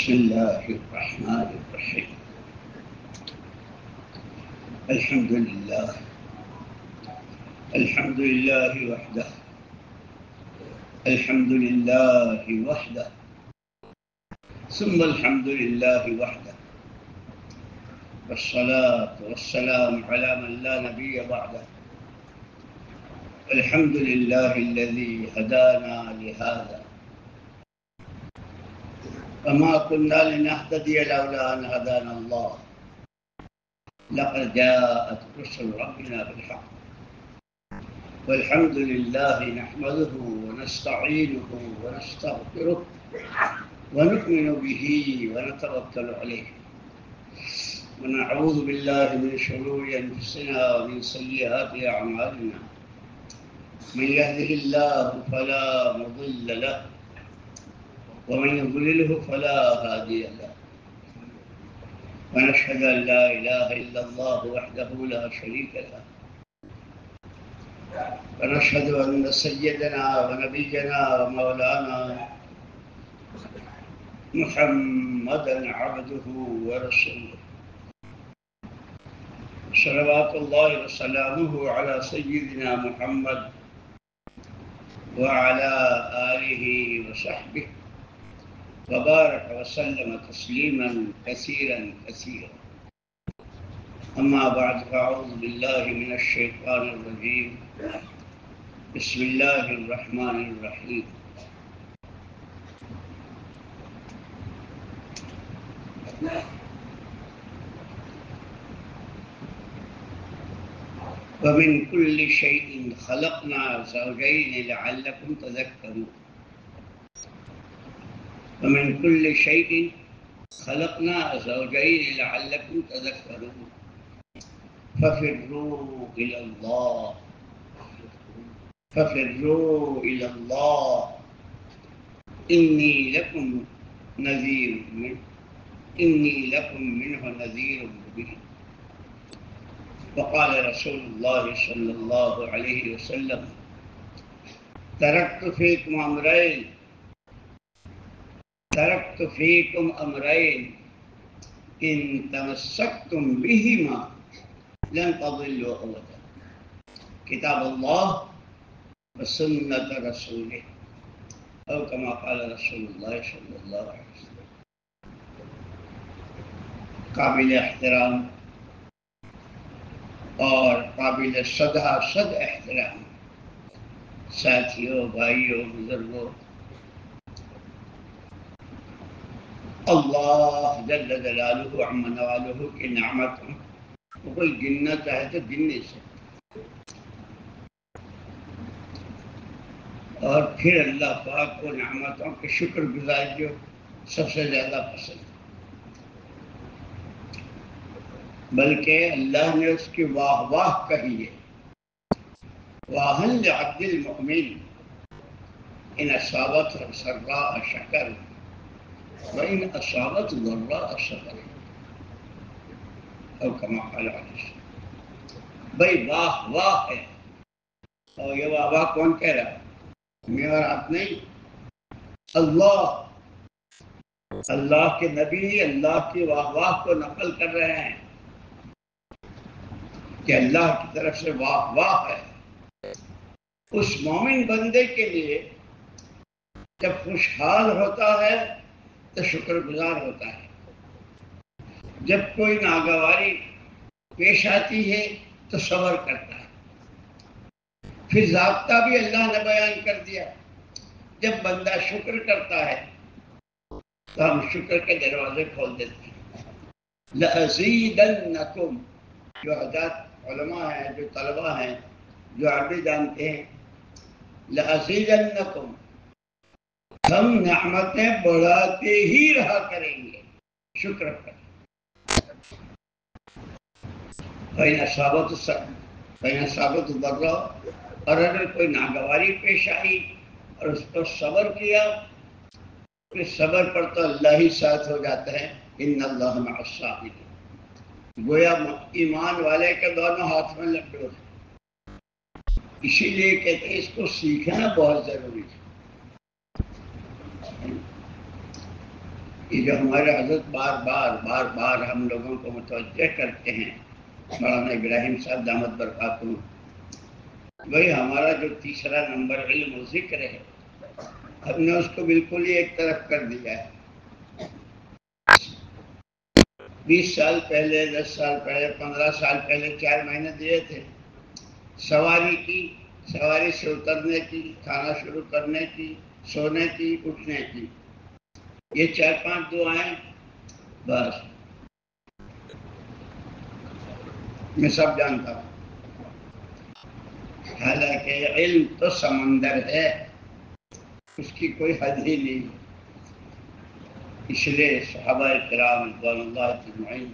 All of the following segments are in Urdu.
بسم الله الرحمن الرحيم. الحمد لله وحده. الحمد لله وحده ثم الحمد لله وحده، والصلاة والسلام على من لا نبي بعده. الحمد لله الذي هدانا لهذا وما كنا لنهتدي لولا أن هدانا الله. لقد جاءت رسل ربنا بالحق، والحمد لله نحمده ونستعينه ونستغفره ونؤمن به ونتوكل عليه، ونعوذ بالله من شرور أنفسنا ومن سيئات أعمالنا. من يهده الله فلا مضل له ومن يضلله فلا هادي له، ونشهد أن لا إله إلا الله وحده لا شريك له، ونشهد أن سيدنا ونبينا ومولانا محمدا عبده ورسوله، صلوات الله وسلامه على سيدنا محمد وعلى آله وصحبه وبارك وسلم تسليما كثيرا كثيرا. أما بعد، فأعوذ بالله من الشيطان الرجيم. بسم الله الرحمن الرحيم. ومن كل شيء خلقنا زوجين لعلكم تذكرون. ومن كل شيء خلقنا زوجين لعلكم تذكرون. ففروا إلى الله إني لكم منه نذير مبين. وقال رسول الله صلى الله عليه وسلم: تركت فيكم أمرين إن تمسكتم بهما لن تضلوا أبدا، كتاب الله وسنة رسوله، أو كما قال رسول الله صلى الله عليه وسلم. قابل احترام اور قابل صد احترام ساتھیوں، بھائیوں، بزرگوں، اللہ جل جلالہ عم نوالہ کی نعمتوں کو کوئی گننا چاہے تو گن نہیں سکتا، اور پھر اللہ پاک کو نعمتوں کے شکر گزاری جو سب سے زیادہ پسند ہے، بلکہ اللہ نے اس کی واہ واہ کہی ہے: وَأَهْلَ عَبْدِ الْمُؤْمِنِ إِنْ أَصَابَتْهُ سَرَّاءُ شَكَرَ وَإِنْ أَصَابَتْهُ ضَرَّاءُ صَبَرَ، او كما قال علیہ السلام. بھائی واہ واہ ہے، اور یہ واہ واہ کون کہہ رہا ہے؟ میں اور آپ نہیں، اللہ کے نبی اللہ کی واہ واہ کو نقل کر رہے ہیں کہ اللہ کی طرف سے واہ واہ ہے اس مومن بندے کے لیے جب خوشحال ہوتا ہے تو شکر گزار ہوتا ہے، جب کوئی ناگواری پیش آتی ہے تو صبر کرتا ہے. پھر ضابطہ بھی اللہ نے بیان کر دیا، جب بندہ شکر کرتا ہے تو ہم شکر کے دروازے کھول دیتے ہیں. لَأَزِيدَنَّكُمْ، جو حضرات علماء ہیں، جو طلباء ہیں، جو عربی جانتے ہیں، لَأَزِيدَنَّكُمْ، ہم نعمتیں بڑھاتے ہی رہا کریں گے، شکر کریں. فَإِنْ أَصَابَتْهُ ضَرَّاءُ، اور اگر کوئی ناگواری پیش آئی اور اس پر صبر کیا، پھر صبر پر تو اللہ ہی ساتھ ہو جاتا ہے. إِنَّ اللَّهَ مَعَ الصَّابِرِينَ، گویا ایمان والے کے دونوں ہاتھ میں لڈو ہیں. اسی لیے کہتے ہیں اس کو سیکھنا بہت ضروری ہے. یہ جو ہمارے حضرت بار بار ہم لوگوں کو متوجہ کرتے ہیں، مولانا ابراہیم صاحب دامت برکاتہ، وہی ہمارا جو تیسرا نمبر علم و ذکر ہے، ہم نے اس کو بالکل ہی ایک طرف کر دیا ہے۔ 20 سال پہلے، 10 سال پہلے، 15 سال پہلے 4 مہینے دیے تھے سواری کی، سواری سے اترنے کی، کھانا شروع کرنے کی، سونے کی، اٹھنے کی، یہ 4-5 دعائیں بس میں سب جانتا ہوں۔ حالانکہ علم تو سمندر ہے، اس کی کوئی حد ہی نہیں، اس لیے صحابہ کرام رضوان اللہ اجمعین،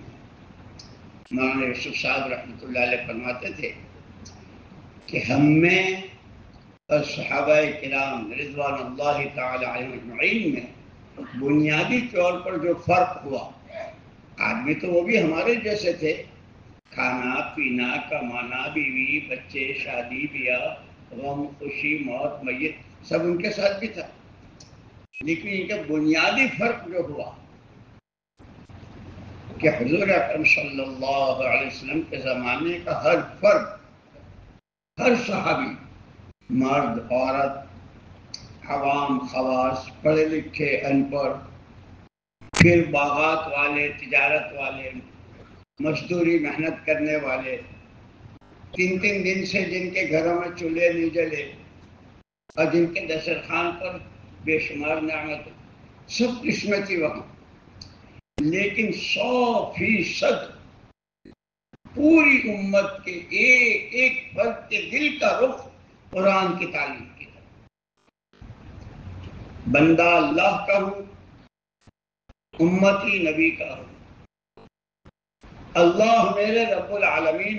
مولانا یوسف صاحب رحمۃ اللہ علیہ فرماتے تھے کہ ہم میں اور صحابہ کرام رضوان اللہ تعالی علیہم اجمعین میں بنیادی طور پر جو فرق ہوا، آدمی تو وہ بھی ہمارے جیسے تھے، کھانا پینا، کمانا، بیوی بچے، شادی بیاہ، غم خوشی، موت میت، سب ان کے ساتھ بھی تھا، لیکن ان کا بنیادی فرق جو ہوا کہ حضور اکرم صلی اللہ علیہ وسلم کے زمانے کا ہر فرد، ہر صحابی، مرد عورت، عوام خواص، پڑھے لکھے ان پڑھ، پھر باغات والے، تجارت والے، مزدوری محنت کرنے والے، 3 دن سے جن کے گھروں میں چولہے نہیں جلے اور جن کے دسترخوان پر بے شمار نعمت، سب قسمیں تھی وہاں، لیکن 100% پوری امت کے ایک ایک فرد کے دل کا رخ قرآن کی تعلیم کی طرف۔ بندہ اللہ کا ہوں، امتی نبی کا ہوں، اللہ میرے رب العالمین،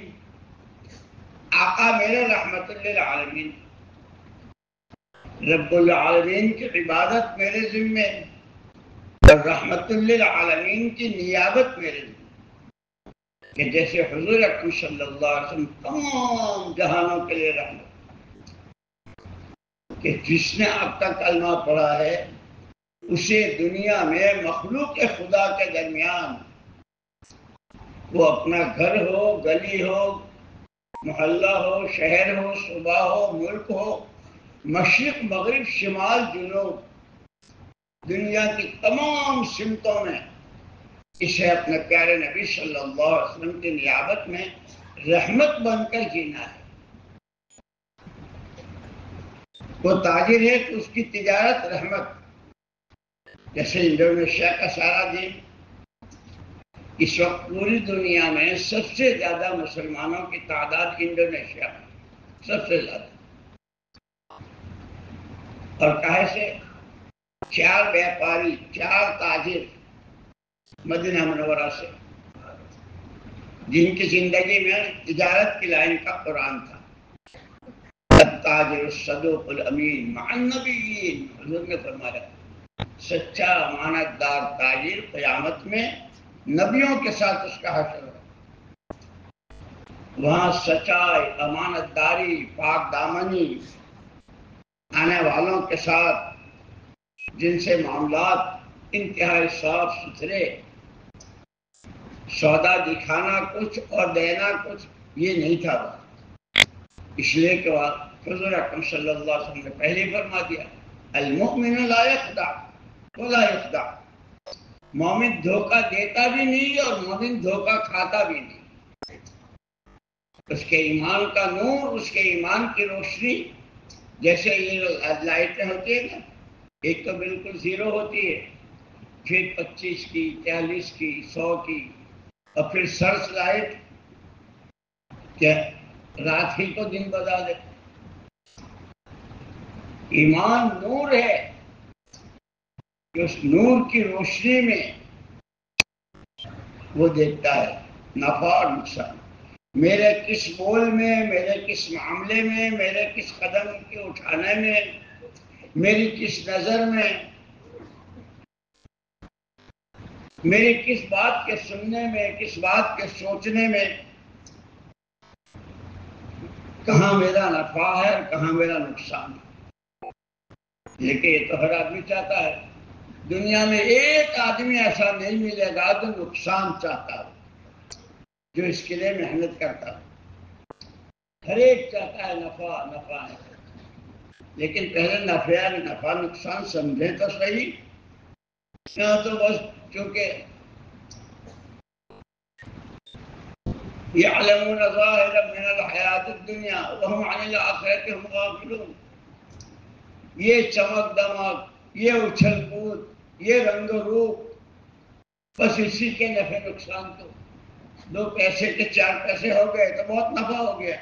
آقا میرے رحمت للعالمین، رب العالمین کی عبادت میرے ذمے اور رحمت للعالمین کی نیابت میرے ذمے، کہ جیسے حضور اکرم صلی اللہ علیہ وسلم تمام جہانوں کے لیے رحمت، کہ جس نے اب تک کلمہ پڑھا ہے اسے دنیا میں مخلوق خدا کے درمیان، وہ اپنا گھر ہو، گلی ہو، محلہ ہو، شہر ہو، صوبہ ہو، ملک ہو، مشرق مغرب شمال جنوب، دنیا کی تمام سمتوں میں اسے اپنے پیارے نبی صلی اللہ علیہ وسلم کی نیابت میں رحمت بن کر جینا ہے۔ وہ تاجر ہے تو اس کی تجارت رحمت، جیسے انڈونیشیا کا سارا دین، اس وقت پوری دنیا میں سب سے زیادہ مسلمانوں کی تعداد انڈونیشیا میں سب سے زیادہ، اور کہے سے 4 بیپاری، 4 تاجر مدینہ منورہ سے، جن کی زندگی میں تجارت کی لائن کا قرآن تھا، التاجر الصدوق الامین مع النبیین، حضور نے فرمایا سچا امانت دار تاجر قیامت میں نبیوں کے ساتھ اس کا حشر ہے، وہاں سچائی، امانت داری، پاک دامنی، آنے والوں کے ساتھ جن سے معاملات انتہائی صاف ستھرے، سودا دکھانا کچھ اور دینا کچھ، یہ نہیں تھا بات، اس لیے کہ حضور اکرم صلی اللہ علیہ وسلم نے پہلے فرما دیا المؤمن لا یخدع ولا یخدع، مومن دھوکہ دیتا بھی نہیں اور مومن دھوکہ کھاتا بھی نہیں، اس کے ایمان کا نور، اس کے ایمان کی روشنی، جیسے یہ لائٹیں ہوتی ہیں نا، ایک تو بالکل زیرو ہوتی ہے، پھر 25 کی، 40 کی، 100 کی، اور پھر سرچ لائٹ کہ رات ہی کو دن بتا دے۔ ایمان نور ہے کہ اس نور کی روشنی میں وہ دیکھتا ہے نفع اور نقصان، میرے کس بول میں، میرے کس معاملے میں، میرے کس قدم کے اٹھانے میں، میری کس نظر میں، میری کس بات کے سننے میں، کس بات کے سوچنے میں، کہاں میرا نفع ہے اور کہاں میرا نقصان ہے۔ لیکن یہ تو ہر آدمی چاہتا ہے دنیا میں ایک آدمی ایسا نہیں ملے گا جو نقصان چاہتا ہو، جو اس کے لیے محنت کرتا ہو۔ ہر ایک چاہتا ہے نفع نفع نفع، لیکن پہلے نفع نقصان سمجھے تو صحیح۔ یہاں تو بس چونکہ يعلمون ظاهرا من الحیات الدنیا وهم عن الآخرة هم غافلون، یہ چمک دمک، یہ اچھل کود، یہ رنگ و روپ، بس اسی کے نفع نقصان تو 2 پیسے کے 4 پیسے ہو گئے تو بہت نفع ہو گیا،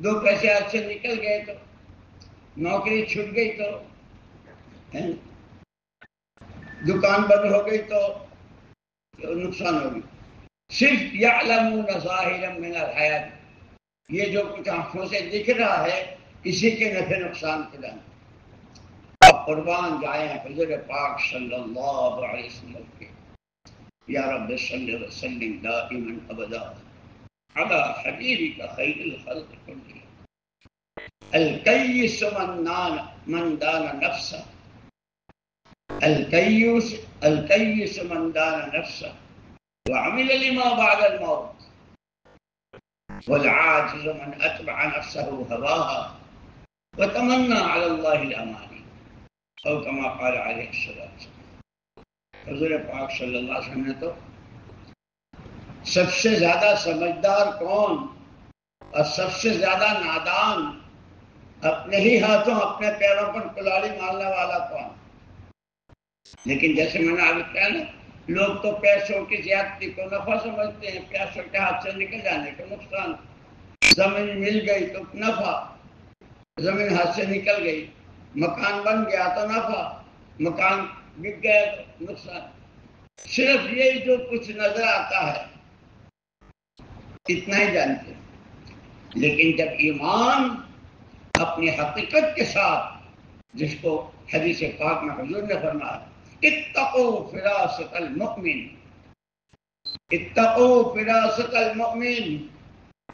2 پیسے ہاتھ سے نکل گئے تو، نوکری چھوٹ گئی تو، دکان بند ہو گئی تو نقصان ہو گئی۔ صرف یعلمون ظاہرا من الحیات، یہ جو کچھ آنکھوں سے دکھ رہا ہے اسی کے نفع نقصان کے دن۔ اب قربان جائیں حضور پاک صلی اللہ علیہ وسلم کے، یا رب صلی وسلم دائما ابدا علی حبیبک خیر الخلق کلہم۔ الکیس من دان نفسہ، الکیس من دان نفسہ وعمل لما بعد الموت، والعاجز من اتبع نفسه هواها وتمنى على الله الاماني، او كما قال عليه الصلاة والسلام۔ حضور پاک صلی اللہ علیہ وسلم نے تو سب سے زیادہ سمجھدار کون اور سب سے زیادہ نادان، اپنے ہی ہاتھوں اپنے پیروں پر کلاڑی مارنے والا کون؟ لیکن جیسے میں نے آگے کہا نا، لوگ تو پیسوں کی زیادتی کو نفع سمجھتے ہیں، پیسوں کے ہاتھ سے نکل جانے کو نقصان۔ زمین مل گئی تو نفع، زمین ہاتھ سے نکل گئی، مکان بن گیا تو نفع، مکان بک گیا تو نقصان۔ صرف یہی جو کچھ نظر آتا ہے اتنا ہی جانتے ہیں، لیکن جب ایمان اپنی حقیقت کے ساتھ، جس کو حدیث پاک میں حضور نے فرمایا اتقوا فراست المؤمن، اتقوا فراست المؤمن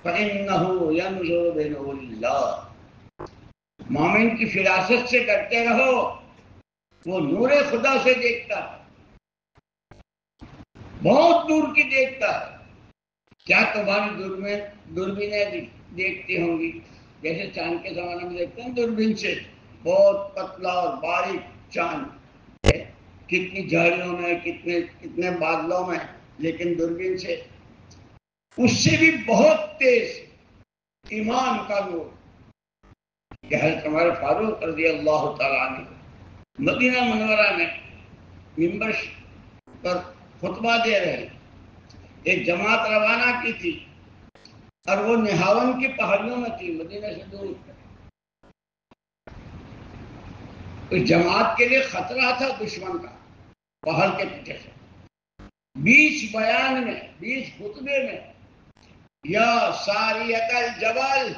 فإنه ينظر بنور اللہ، مومن کی فراست سے ڈرتے رہو، وہ نور خدا سے دیکھتا ہے، بہت دور کی دیکھتا ہے۔ کیا تمہاری دوربینیں دیکھتی ہوں گی جیسے چاند کے زمانے میں دیکھتے ہیں دوربین سے، بہت پتلا اور باریک چاند، کتنی جھاڑیوں میں، کتنے بادلوں میں، لیکن دوربین سے اس سے بھی بہت تیز ایمان کا نور۔ کہ حضرت عمر فاروق رضی اللہ تعالیٰ عنہ مدینہ منورہ میں ممبر پر خطبہ دے رہے، ایک جماعت روانہ کی تھی اور وہ نہاون کی پہاڑیوں میں تھی، مدینہ سے دور۔ اس جماعت کے لیے خطرہ تھا دشمن کا، پہاڑ کے پیچھے سے۔ 20 بیان میں، 20 خطبے میں، یا ساریت الجبل،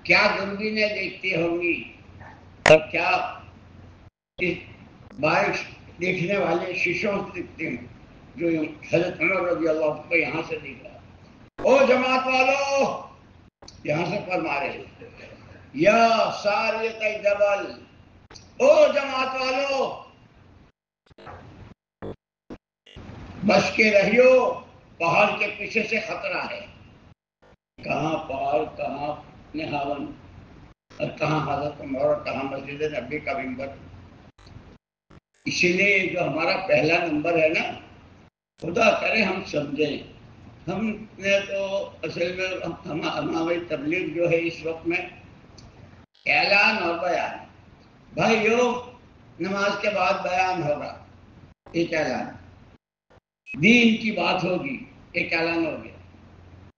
کیا دوربینیں دیکھتی ہوں گی اور کیا بارش دیکھنے والے شیشوں سے دیکھتے ہیں، جو حضرت عمر رضی اللہ عنہ کو یہاں سے دیکھا۔ او جماعت والو، یہاں سے فرما رہے یا ساریت الجبل، او جماعت والو بچ کے رہیو، پہاڑ کے پیچھے سے خطرہ ہے۔ کہاں پہاڑ، کہاں نہاون، اور کہاں حضرت عمر اور کہاں مسجد نبی کا ممبر۔ اسی لیے جو ہمارا پہلا نمبر ہے نا، خدا کرے ہم سمجھیں۔ ہم نے تو اصل میں ہماری تبلیغ جو ہے اس وقت میں اعلان اور بیان، بھائیو نماز کے بعد بیان ہوگا، ایک اعلان، دین کی بات ہوگی، ایک اعلان ہو گیا،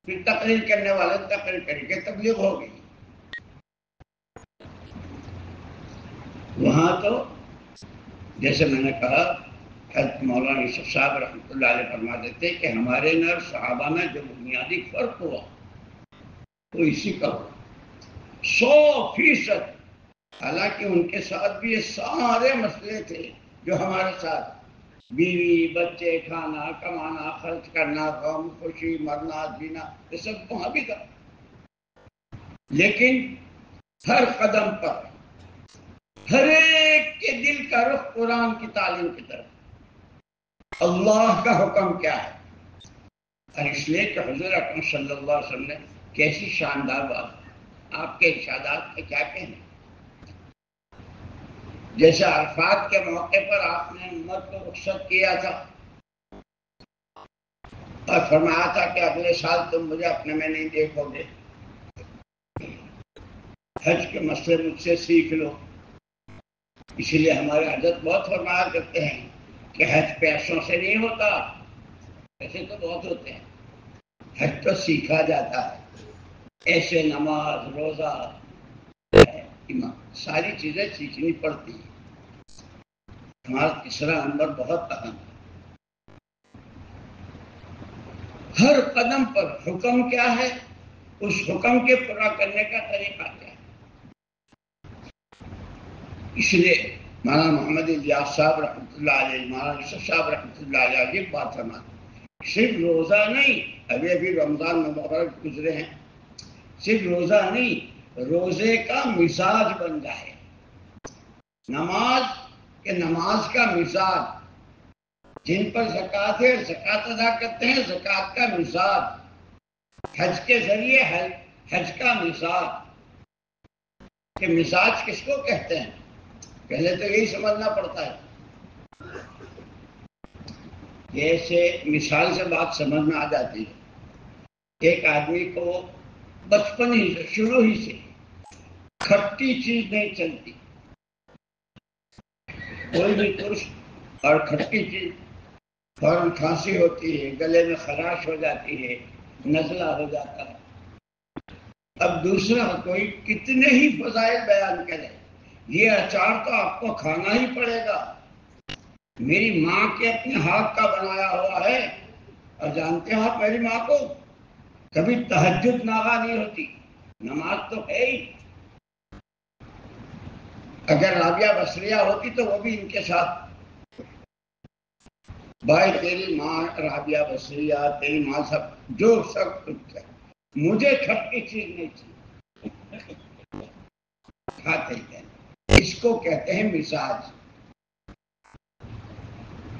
پھر تقریر کرنے والے تقریر کر کے تبلیغ ہو گئی۔ وہاں تو جیسے میں نے کہا، حضرت مولانا یوسف صاحب رحمۃ اللہ علیہ فرما دیتے کہ ہمارے نر صحابہ میں جو بنیادی فرق ہوا وہ اسی کا ہوا، 100%۔ حالانکہ ان کے ساتھ بھی یہ سارے مسئلے تھے جو ہمارے ساتھ، بیوی بچے، کھانا کمانا، خرچ کرنا، غم خوشی، مرنا جینا، یہ سب وہاں بھی تھا۔ لیکن ہر قدم پر، ہر ایک کے دل کا رخ قرآن کی تعلیم کی طرف، اللہ کا حکم کیا ہے۔ اور اس لیے کہ حضور اکرم صلی اللہ علیہ وسلم نے کیسی شاندار بات، آپ کے ارشادات کے کیا کہنے۔ جیسے عرفات کے موقع پر آپ نے امت کو رخصت کیا تھا اور فرمایا تھا کہ اگلے سال تم مجھے اپنے میں نہیں دیکھو گے، حج کے مسئلے مجھ سے سیکھ لو۔ اسی لیے ہمارے حضرت بہت فرمایا کرتے ہیں کہ حج پیسوں سے نہیں ہوتا، پیسے تو بہت ہوتے ہیں، حج تو سیکھا جاتا ہے۔ ایسے نماز، روزہ، ایمان، ساری چیزیں سیکھنی پڑتی ہیں۔ ہمارا تیسرا نمبر بہت اہم ہے، ہر قدم پر حکم کیا ہے، اس حکم کے پورا کرنے کا طریقہ کیا ہے۔ اس لیے مولانا محمد الیاس صاحب رحمۃ اللہ علیہ، مولانا یوسف صاحب رحمۃ اللہ علیہ عجیب بات فرماتے، صرف روزہ نہیں، ابھی رمضان مبارک گزرے ہیں، صرف روزہ نہیں، روزے کا مزاج بن جائے، نماز کہ نماز کا مزاج، جن پر زکوٰۃ ہے زکوٰۃ ادا کرتے ہیں، زکوٰۃ کا مزاج، حج کے ذریعے حج کا مزاج، کہ مزاج کس کو کہتے ہیں، پہلے تو یہی سمجھنا پڑتا ہے۔ جیسے مثال سے بات سمجھ میں آ جاتی ہے، ایک آدمی کو بچپن ہی سے، شروع ہی سے کھٹی چیز نہیں چلتی، کوئی بھی کچھ اور کھٹی چیز، فوراً کھانسی ہوتی ہے، گلے میں خراش ہو جاتی ہے، نزلہ ہو جاتا ہے۔ اب دوسرا کوئی کتنے ہی فضائل بیان کرے، یہ اچار تو آپ کو کھانا ہی پڑے گا، میری ماں کے اپنے ہاتھ کا بنایا ہوا ہے، اور جانتے ہیں آپ میری ماں کو کبھی تہجد ناغا نہیں ہوتی، نماز تو ہے ہی۔ اگر رابعہ بصریہ ہوتی تو وہ بھی ان کے ساتھ، بھائی تیری ماں رابعہ بصریہ، تیری ماں سب جو سب کچھ ہے، مجھے کھٹی چیز نہیں چاہیے، کھاتے ہیں۔ اس کو کہتے ہیں مزاج،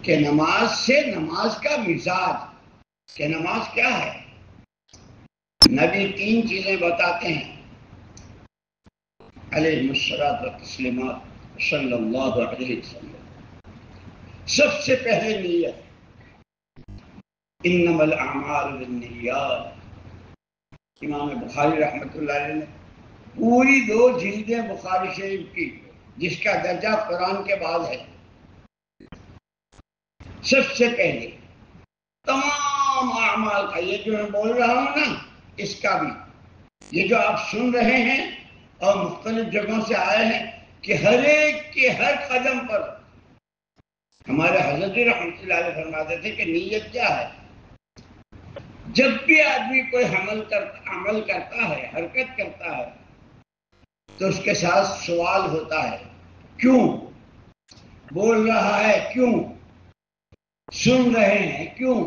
کہ نماز سے نماز کا مزاج، کہ نماز کیا ہے۔ نبی تین چیزیں بتاتے ہیں علیہ الصلوۃ والتسلیمات صلی اللہ علیہ وسلم۔ سب سے پہلے نیت، انما الاعمال بالنیات۔ امام بخاری رحمۃ اللہ علیہ نے پوری 2 جلدیں بخاری شریف کی، جس کا درجہ قرآن کے بعد ہے، سب سے پہلے تمام اعمال کا، یہ جو میں بول رہا ہوں نا، اس کا بھی، یہ جو آپ سن رہے ہیں اور مختلف جگہوں سے آئے ہیں، کہ ہر ایک کے ہر قدم پر ہمارے حضرت رحمۃ اللہ علیہ فرماتے تھے کہ نیت کیا ہے۔ جب بھی آدمی کوئی عمل کرتا ہے، حرکت کرتا ہے، تو اس کے ساتھ سوال ہوتا ہے، کیوں بول رہا ہے، کیوں سن رہے ہیں، کیوں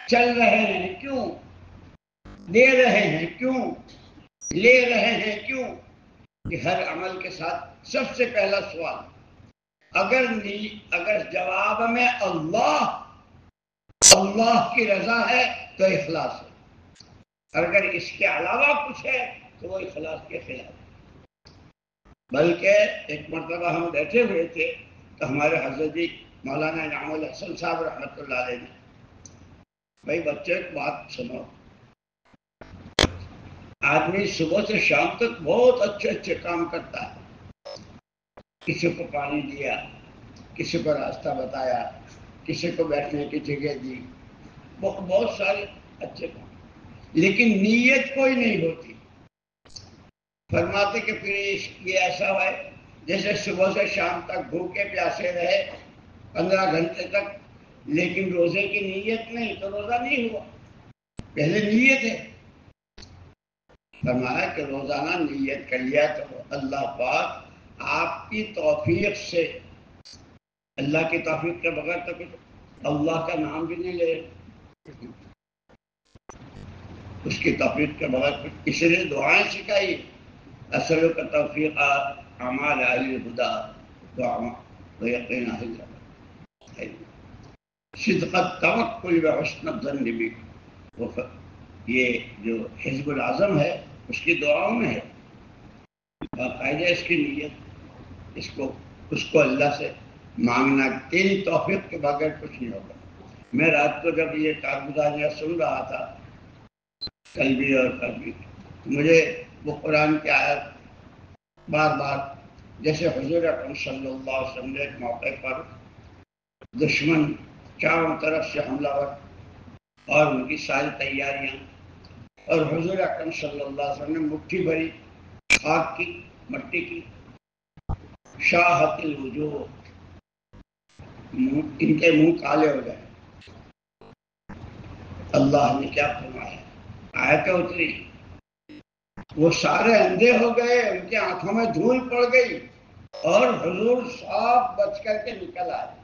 چل رہے ہیں، کیوں دے رہے ہیں، کیوں لے رہے ہیں، کیوں۔ کہ ہر عمل کے ساتھ سب سے پہلا سوال، اگر جواب میں اللہ کی رضا ہے تو اخلاص ہے، اگر اس کے علاوہ کچھ ہے تو وہ اخلاص کے خلاف ہے۔ بلکہ ایک مرتبہ ہم بیٹھے ہوئے تھے تو ہمارے حضرت مولانا انعام الحسن صاحب رحمۃ اللہ علیہ نے، بھائی بچے ایک بات سنو، آدمی صبح سے شام تک بہت اچھے اچھے کام کرتا ہے، کسی کو پانی دیا، کسی کو راستہ بتایا، کسی کو بیٹھنے کی جگہ دی، بہت سارے اچھے کام، لیکن نیت کوئی نہیں ہوتی۔ فرماتے کہ پھر یہ ایسا ہے جیسے صبح سے شام تک بھوکے پیاسے رہے 15 گھنٹے تک، لیکن روزے کی نیت نہیں، تو روزہ نہیں ہوا، پہلے نیت ہے۔ فرمایا کہ روزانہ نیت کر لیا تو اللہ پاک آپ کی توفیق سے، اللہ کی توفیق کے بغیر تو کچھ، اللہ کا نام بھی نہیں لے، اس کی توفیق کے بغیر کچھ، اس لیے دعائیں سکھائی، اصل کا توفیق اعمال اہل الہدی، ويقين أهل الجنة. صدق التوکل وحسن الظن بھی یہ جو حزب العظم ہے اس کی دعاؤں میں ہے. باقاعدہ اس کی نیت اس کو اللہ سے مانگنا، تیری توفیق کے بغیر کچھ نہیں ہوگا. میں رات کو جب یہ کارگزاریاں سن رہا تھا کل بھی اور کل بھی، مجھے وہ قرآن کی آیت بار بار، جیسے حضور اکرم صلی اللہ علیہ وسلم نے ایک موقع پر دشمن چاروں طرف سے حملہ ور اور ان کی ساری تیاریاں، اور حضور اکرم صلی اللہ علیہ وسلم نے مٹھی بھری خاک کی، مٹی کی، شاہت الوجوہ، ان کے منہ کالے ہو گئے. اللہ نے کیا فرمایا؟ آیتیں اتری، وہ سارے اندھے ہو گئے، ان کے آنکھوں میں دھول پڑ گئی اور حضور صاف بچ کر کے نکل آئے.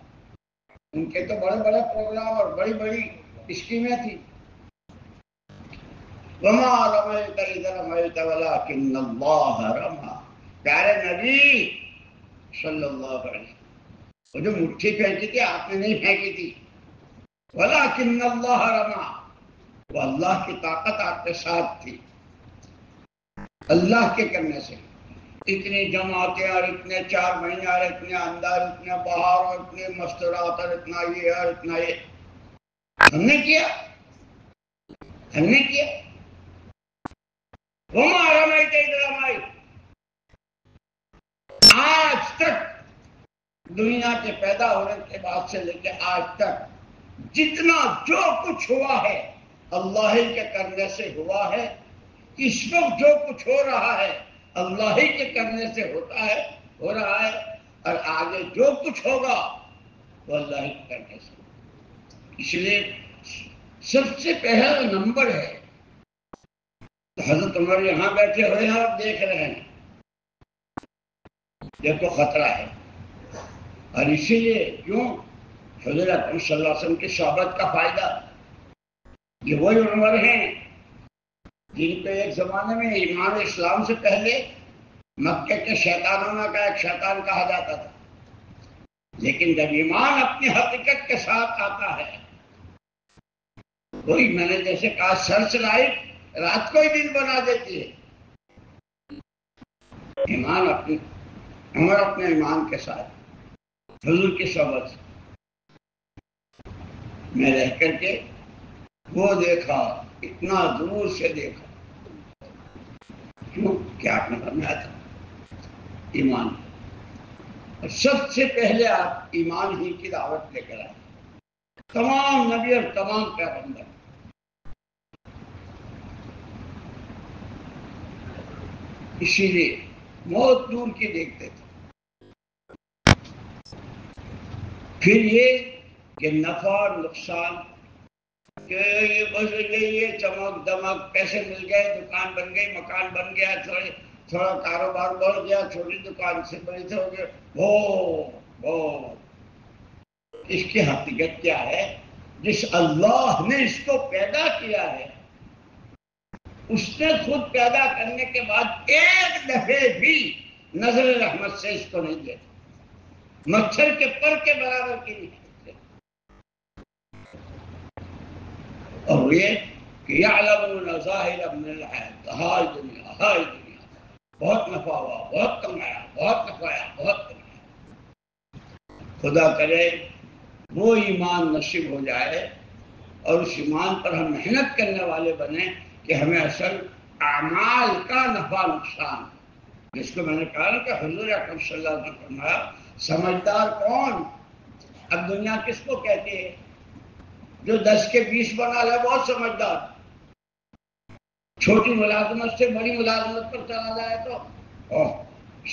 ان کے تو بڑے بڑے پروگرام اور بڑی بڑی اسکیمیں تھیں. وما رمیت اذ رمیت ولکن اللہ رمی. پیارے نبی صلی اللہ علیہ وسلم، وہ جو مٹھی پھینکی تھی آپ نے نہیں پھینکی تھی. ولکن اللہ رمی، وہ اللہ کی طاقت آپ کے ساتھ تھی. اللہ کے کرنے سے اتنی جماعتیں اور اتنے 4 مہینے اور اتنے اندر، اتنے باہر اور اتنے مستورات اور اتنا یہ اور اتنا یہ ہم نے کیا. وما رمیت اذ رمیت. آج تک دنیا کے پیدا ہونے کے بعد سے لے کے آج تک جتنا جو کچھ ہوا ہے اللہ ہی کے کرنے سے ہوا ہے. اس وقت جو کچھ ہو رہا ہے اللہ ہی کے کرنے سے ہو رہا ہے، اور آگے جو کچھ ہوگا وہ اللہ ہی کے کرنے سے. اس لیے سب سے پہلا نمبر ہے. حضرت عمر یہاں بیٹھے ہوئے ہیں اور دیکھ رہے ہیں، یہ تو خطرہ ہے. اور اسی لیے کیوں حضور اکرم صلی اللہ علیہ وسلم کی صحبت کا فائدہ، یہ وہی عمر ہیں جن کو ایک زمانے میں ایمان اسلام سے پہلے مکے کے شیطانوں کا ایک شیطان کہا جاتا تھا، لیکن جب ایمان اپنی حقیقت کے ساتھ آتا ہے، وہی میں نے جیسے کہا سرچ لائٹ رات کو ہی دن بنا دیتی ہے. ایمان اپنی عمر اپنے ایمان کے ساتھ حضور کی صحبت میں رہ کر کے وہ دیکھا، اتنا دور سے دیکھا. کیوں؟ کیا آپ نے فرمایا تھا ایمان. اور سب سے پہلے آپ ایمان ہی کی دعوت لے کر آئے. تمام نبی اور تمام پیغمبر اسی لیے موت دور کی دیکھتے تھے. پھر یہ کہ نفع اور نقصان، کہ یہ چمک دمک، پیسے مل گئے، دکان بن گئی، مکان بن گیا، تھوڑا کاروبار بڑھ گیا، چھوٹی دکان سے بڑی ہو گیا، وہ اس کی حقیقت کیا ہے؟ جس اللہ نے اس کو پیدا کیا ہے، اس نے خود پیدا کرنے کے بعد ایک دفعے بھی نظر رحمت سے اس کو نہیں دیتا. مچھر کے پر کے برابر کی نہیں. اور یہ کہ یعلمون ظاہرا من الحیات، ہائے دنیا بہت نفع ہوا، بہت کمایا، بہت نفایا، بہت کمایا. خدا کرے وہ ایمان نصیب ہو جائے اور اس ایمان پر ہم محنت کرنے والے بنیں کہ ہمیں اصل اعمال کا نفع نقصان، جس کو میں نے کہا نا کہ حضور اکرم صلی اللہ علیہ وسلم نے فرمایا سمجھدار کون؟ اب دنیا کس کو کہتی ہے؟ جو 10 کے 20 بنا لے بہت سمجھدار. چھوٹی ملازمت سے بڑی ملازمت پر چلا جائے تو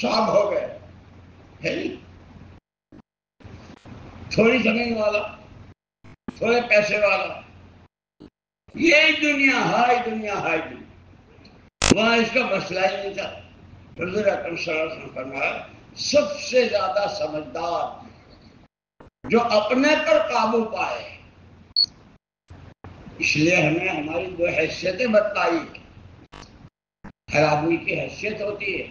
صاحب ہو گئے، ہے نہیں؟ تھوڑی زمین والا، تھوڑے پیسے والا، یہی دنیا، ہائی دنیا. وہاں اس کا مسئلہ ہی نہیں تھا. حضور اکرم صلی اللہ علیہ وسلم فرمایا سب سے زیادہ سمجھدار جو اپنے پر قابو پائے. اس لیے ہمیں ہماری 2 حیثیتیں بتلائی. ہر آدمی کی حیثیت ہوتی ہے.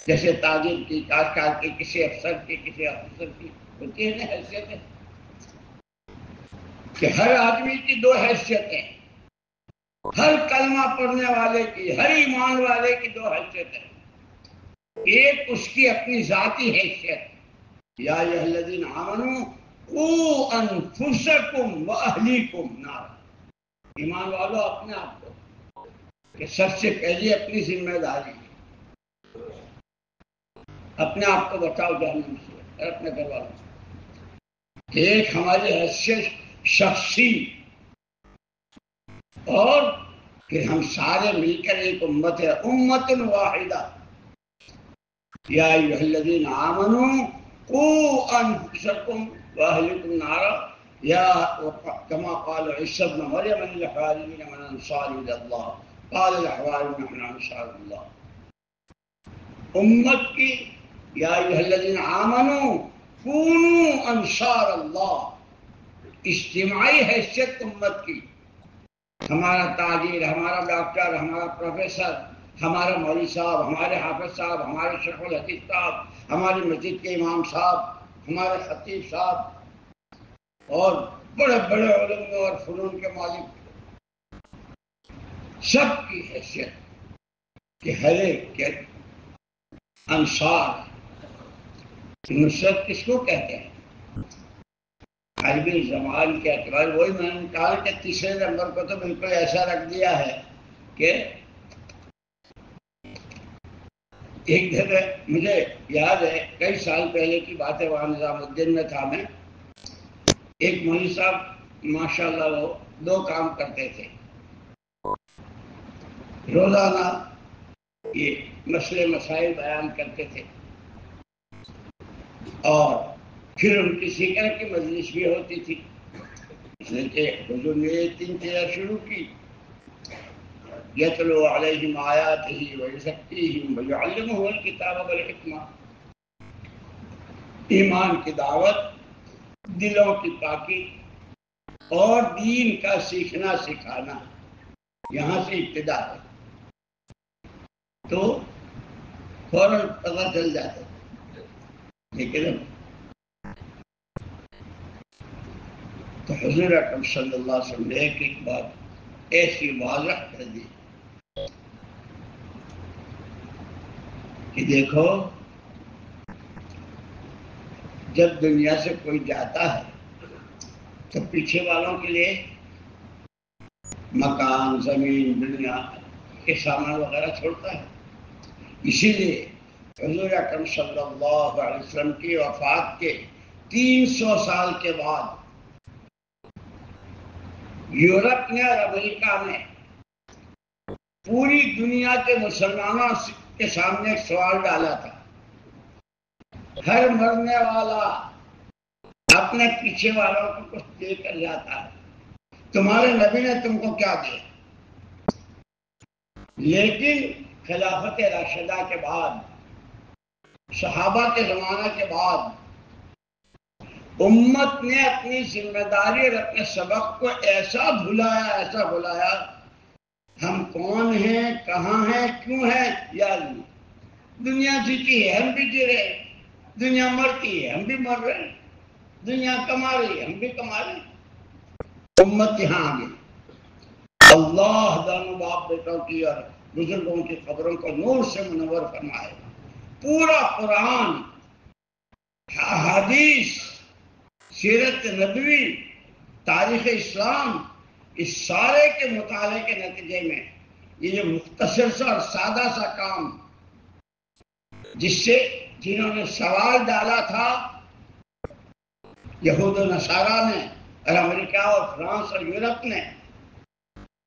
جیسے تاجر کی، کاشتکار کی، کسی افسر کی، کسی افسر کی ہوتی ہے نا حیثیتیں، کہ ہر آدمی کی دو حیثیتیں، ہر کلمہ پڑھنے والے کی، ہر ایمان والے کی دو حیثیتیں. ایک اس کی اپنی ذاتی حیثیت، یا ایھا الذین آمنوا قوا انفسکم واہلیکم نارا، ایمان والو اپنے آپ کو، کہ سب سے پہلے اپنی ذمہ داری، اپنے آپ کو بچاؤ جہنم سے اور اپنے گھر والوں سے. ایک ہماری حیثیت شخصی، اور کہ ہم سارے مل کر ایک امت ہے، امت واحدہ. یا ایھا الذین آمنوا قوا انفسکم واہلیکم نارا، یا کما قال عیسی ابن مریم للحواریین من انصاری الی اللہ قال الحواریون نحن انصار اللہ. امت کی یا ایھا الذین آمنوا کونوا انصار اللہ، اجتماعی حیثیت امت کی. ہمارا تاجر، ہمارا ڈاکٹر، ہمارا پروفیسر، ہمارا مولوی صاحب، ہمارے حافظ صاحب، ہمارے شیخ الحدیث صاحب، ہماری مسجد کے امام صاحب، ہمارے خطیب صاحب، اور بڑے بڑے علماء اور فنون کے مالک، سب کی حیثیت کہ ہر ایک کے انصار. نصرت کس کو کہتے ہیں؟ عربی زبان کے اعتبار، وہی میں نے کہا کہ تیسرے نمبر کو تو بالکل ایسا رکھ دیا ہے کہ ایک دفعہ مجھے یاد ہے، کئی سال پہلے کی بات ہے، وہاں نظام الدین میں تھا میں. ایک مولوی صاحب ماشاءاللہ وہ دو کام کرتے تھے. روزانہ یہ مسئلے مسائل بیان کرتے تھے، اور پھر ان کی ذکر کی مجلس بھی ہوتی تھی. اس نے کہ حضور نے یہ 3 چیزیں شروع کی: یتلو علیہم آیاتہ ویزکیہم ویعلمہم الکتاب والحکمہ. ایمان کی دعوت، دلوں کی پاکی اور دین کا سیکھنا سکھانا، یہاں سے ابتدا ہے. تو فوراً پتہ چل جاتا ہے. لیکن تو حضور اکرم صلی اللہ علیہ وسلم نے ایک بات ایسی واضح کر دی کہ دیکھو، جب دنیا سے کوئی جاتا ہے تو پیچھے والوں کے لیے مکان، زمین، دنیا کے سامان وغیرہ چھوڑتا ہے. اسی لیے حضور اکرم صلی اللہ علیہ وسلم کی وفات کے 300 سال کے بعد یورپ نے اور امریکہ نے پوری دنیا کے مسلمانوں کے سامنے ایک سوال ڈالا تھا. ہر مرنے والا اپنے پیچھے والوں کو کچھ دے کر جاتا ہے، تمہارے نبی نے تم کو کیا دیا؟ لیکن خلافت راشدہ کے بعد، صحابہ کے زمانہ کے بعد، امت نے اپنی ذمہ داری اور اپنے سبق کو ایسا بھلایا، ہم کون ہیں، کہاں ہیں، کیوں ہیں، یا دنیا جیتی ہے ہم بھی جی رہے، دنیا مرتی ہے ہم بھی مر رہے ہیں، دنیا کما رہی ہے ہم بھی کما رہے ہیں. امت یہاں آ گئی. اللہ دانوں باپ بیٹوں کی اور بزرگوں کی قبروں کو نور سے منور فرمائے. پورا قرآن، احادیث، سیرت نبوی، تاریخ اسلام، اس سارے کے مطالعے کے نتیجے میں یہ جو مختصر سا اور سادہ سا کام، جس سے جنہوں نے سوال ڈالا تھا یہود و نصارہ نے اور امریکہ اور فرانس اور یورپ نے،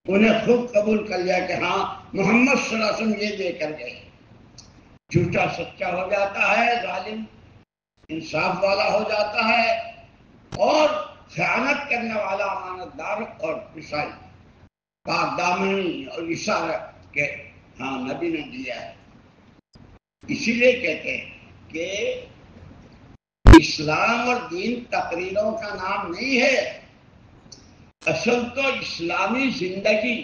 انہیں خود قبول کر لیا کہ ہاں محمد صلی اللہ علیہ وسلم یہ دے کر گئے. جھوٹا سچا ہو جاتا ہے، ظالم انصاف والا ہو جاتا ہے، اور خیانت کرنے والا امانت دار اور عیسائی پاک دامنی اور اشارہ کہ ہاں نبی نے دیا ہے. اسی لیے کہتے ہیں کہ اسلام اور دین تقریروں کا نام نہیں ہے، اصل تو اسلامی زندگی،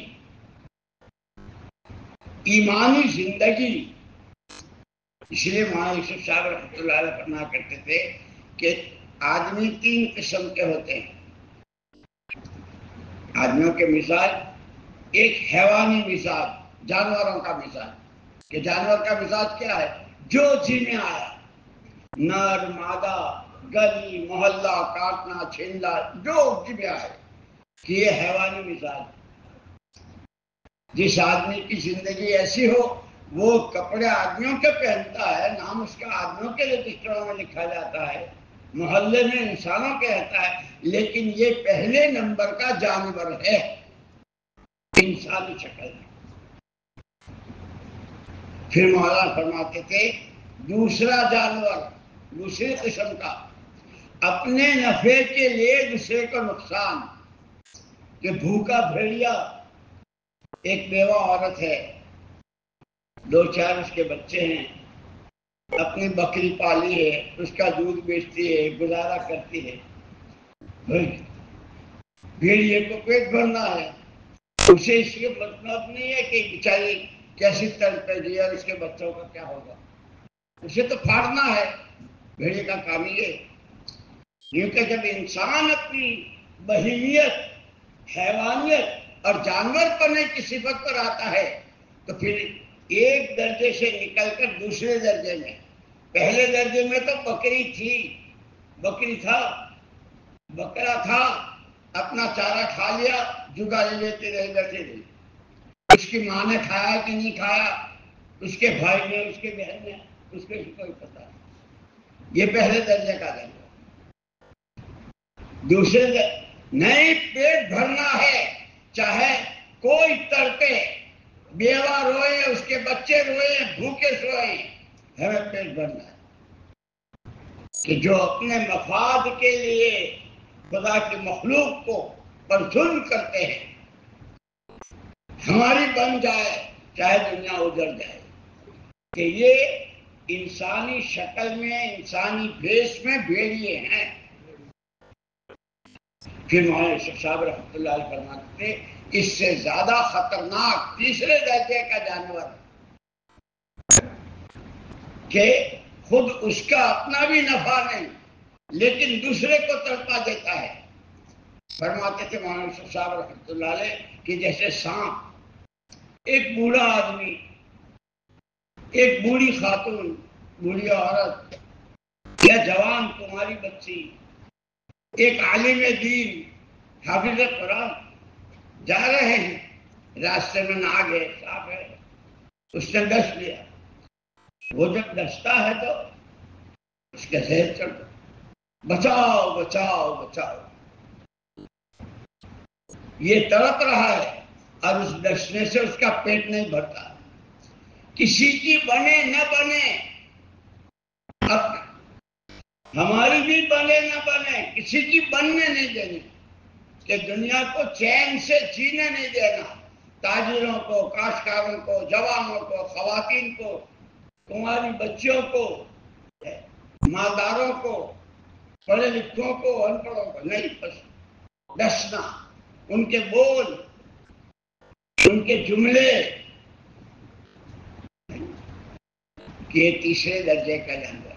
ایمانی زندگی، اس لیے مولانا یوسف صاحب رحمۃ اللہ علیہ فرمایا کرتے تھے کہ آدمی 3 قسم کے ہوتے ہیں. آدمیوں کے مزاج، ایک حیوانی مزاج، جانوروں کا مزاج. کہ جانور کا مزاج کیا ہے؟ جو جی میں آیا، نر مادہ، گلی محلہ کاٹنا چھیننا، جو جی میں آئے، کہ یہ حیوانی مزاج. جس آدمی کی زندگی ایسی ہو وہ کپڑے آدمیوں کے پہنتا ہے، نام اس کا آدمیوں کے رجسٹروں میں لکھا جاتا ہے، محلے میں انسانوں کے رہتا ہے، لیکن یہ پہلے نمبر کا جانور ہے، انسانی شکل ہے. پھر مولانا فرماتے تھے دوسرا جانور، دوسری قسم کا، اپنے نفع کے لیے دوسرے کو نقصان. کہ بھوکا بھیڑیا، ایک بیوہ عورت ہے، 2-4 اس کے بچے ہیں، اپنی بکری پالی ہے، اس کا دودھ بیچتی ہے، گزارا کرتی ہے. بھیڑیے کو پیٹ بھرنا ہے، اسے اس کے مطلب نہیں ہے کہ بیچاری کیسی تڑپے گی اور اس کے بچوں کا کیا ہوگا، اسے تو پھاڑنا ہے. بھیڑیے کا کام یہ ہے. کیونکہ جب انسان اپنی بہیمیت، حیوانیت اور جانور پنے کی صفت پر آتا ہے تو پھر ایک درجے سے نکل کر دوسرے درجے میں، پہلے درجے میں تو بکری تھی، بکری تھا، بکرا تھا، اپنا چارہ کھا لیا، جگالی لیتے رہے، بیٹھے رہے. اس کی ماں نے کھایا کہ نہیں کھایا، اس کے بھائی نے، اس کے بہن نے، اس کو کوئی پتہ نہیں. یہ پہلے درجے کا درجہ. دوسرے نہیں، پیٹ بھرنا ہے، چاہے کوئی تڑپے، بیوہ روئے، اس کے بچے روئے، بھوکے سوئے، ہمیں پیٹ بھرنا ہے. کہ جو اپنے مفاد کے لیے خدا کی مخلوق کو پر ظلم کرتے ہیں، ہماری بن جائے چاہے دنیا اجڑ جائے. کہ یہ انسانی شکل میں، انسانی بھیس میں بھیڑیے ہیں. پھر مولانا یوسف صاحب رحمۃ اللہ علیہ فرماتے تھے اس سے زیادہ خطرناک تیسرے درجے کا جانور کہ خود اس کا اپنا بھی نفع نہیں لیکن دوسرے کو تڑپا دیتا ہے. فرماتے تھے مولانا یوسف صاحب رحمۃ اللہ علیہ کہ جیسے سانپ، ایک بوڑھا آدمی، ایک بوڑھی خاتون، بوڑھی عورت یا جوان کماری بچی، ایک عالم دین، حافظ قرآن جا رہے ہیں، راستے میں نہ گئے، صاف ہے، اس نے ڈس لیا. وہ جب ڈستا ہے تو اس کے زہر چڑھ دو، بچاؤ بچاؤ بچاؤ. یہ تڑپ رہا ہے اور اس ڈسنے سے اس کا پیٹ نہیں بھرتا. کسی کی بنے نہ بنے، اب ہماری بھی بنے نہ بنے، کسی کی بننے نہیں دینی. کہ دنیا کو چین سے جینے نہیں دینا. تاجروں کو، کاشتکاروں کو، جوانوں کو، خواتین کو، کماری بچیوں کو، مالداروں کو، پڑھے لکھوں کو، ان پڑھوں کو نہیں. بس ڈسنا، ان کے بول، ان کے جملے. کہ تیسرے درجے کا جانور.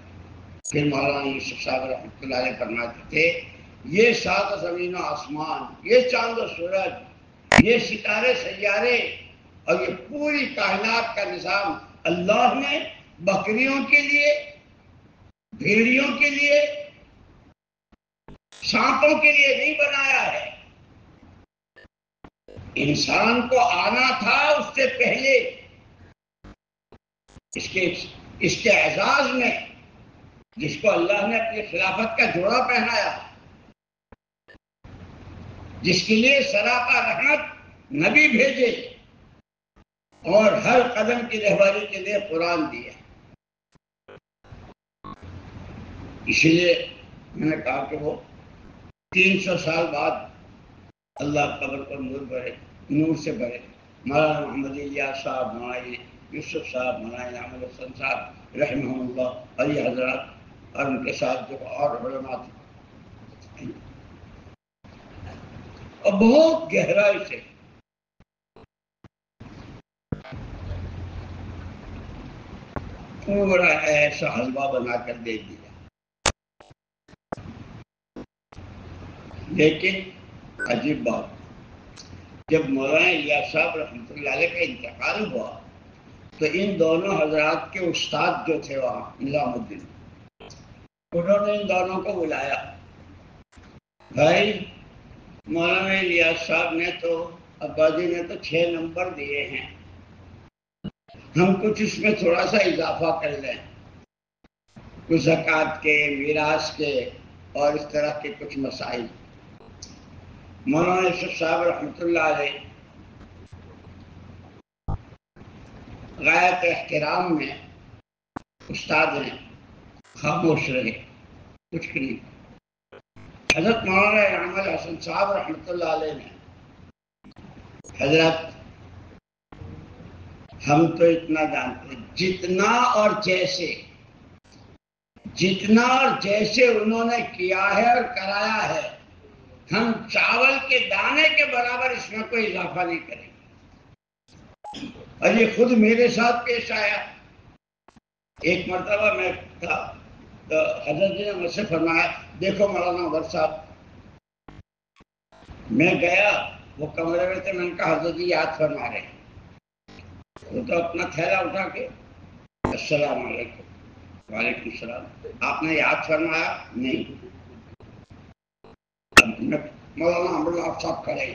پھر مولانا یوسف صاحب رحمۃ اللہ علیہ فرماتے تھے یہ 7 زمین و آسمان، یہ چاند و سورج، یہ ستارے سیارے اور یہ پوری کائنات کا نظام اللہ نے بکریوں کے لیے، بھیڑیوں کے لیے، سانپوں کے لیے نہیں بنایا ہے. انسان کو آنا تھا اس سے پہلے. اس کے اعزاز میں جس کو اللہ نے اپنی خلافت کا جوڑا پہنایا، جس کے لیے سراپا رحمت نبی بھیجے اور ہر قدم کی رہبری کے لیے قرآن دیا. اسی لیے میں نے کہا کہ وہ 300 سال بعد اللہ قبر پر نور سے بھرے. مولانا محمد الیاس صاحب، مولانا یوسف صاحب، مولانا احمد حسن صاحب رحمہ اللہ، علی حضرات اور ان کے ساتھ جو اور علماء تھے، اور بہت گہرائی سے پورا ایسا حلوہ بنا کر دے دیا. لیکن عجیب بات، جب مولانا الیاس صاحب رحمۃ اللہ علیہ کا انتقال ہوا تو ان دونوں حضرات کے استاد جو تھے وہاں نظام الدین، انہوں نے ان دونوں کو بلایا. بھائی مولانا الیاس صاحب نے تو ابا جی نے تو 6 نمبر دیے ہیں، ہم کچھ اس میں تھوڑا سا اضافہ کر لیں، کچھ زکوٰۃ کے، میراث کے اور اس طرح کے کچھ مسائل. مولانا یوسف صاحب رحمۃ اللہ علیہ غایت احترام میں استاد ہیں، خاموش رہے، کچھ نہیں. حضرت مولانا انعام الحسن صاحب رحمۃ اللہ علیہ نے، حضرت ہم تو اتنا جانتے، جتنا اور جیسے انہوں نے کیا ہے اور کرایا ہے، ہم چاول کے دانے کے برابر اس میں کوئی اضافہ نہیں کریں گے. اور یہ خود میرے ساتھ پیش آیا. ایک مرتبہ میں تھا تو حضرت جی نے مجھ سے فرمایا، دیکھو مولانا عمر صاحب. میں گیا، وہ کمرے میں تھے، میں نے کہا حضرت جی یاد فرما رہے ہیں. وہ تو اپنا تھیلا اٹھا کے السلام علیکم. وعلیکم السلام. آپ نے یاد فرمایا؟ نہیں. مولانا عمر صاحب کھڑے،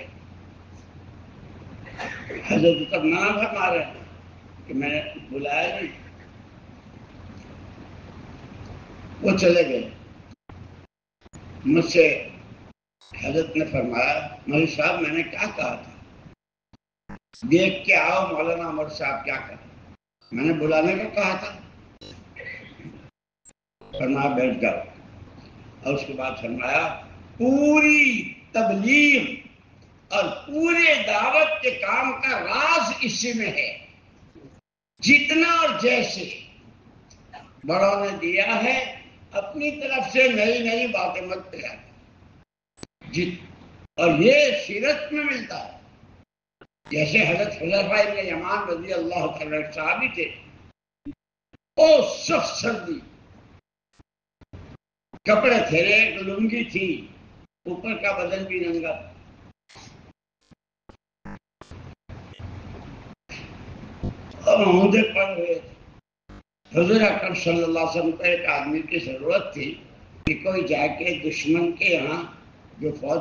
حضرت تب منع فرما رہے ہیں کہ میں نے بلایا نہیں. وہ چلے گئے. مجھ سے حضرت نے فرمایا، مولوی صاحب میں نے کیا کہا تھا، دیکھ کے آؤ مولانا عمر صاحب کیا کہا. میں نے بلانے کو کہا تھا. فرمایا بیٹھ جاؤ. اور اس کے بعد فرمایا پوری تبلیغ اور پورے دعوت کے کام کا راز اسی میں ہے. جتنا اور جیسے بڑوں نے دیا ہے، اپنی طرف سے نئی باتیں مت تیار. اور یہ سیرت میں ملتا ہے. جیسے حضرت حذیفہ ابن یمان رضی اللہ تعالی صحابی تھے، او سخت سردی، کپڑے تھیرے، لنگی تھی، اوپر کا بدن بھی ننگا. اور عہدے پڑ رہے تھے. حضور اکرم صلی اللہ علیہ وسلم کو ایک آدمی کی ضرورت تھی کہ کوئی جا کے دشمن کے یہاں، جو فوج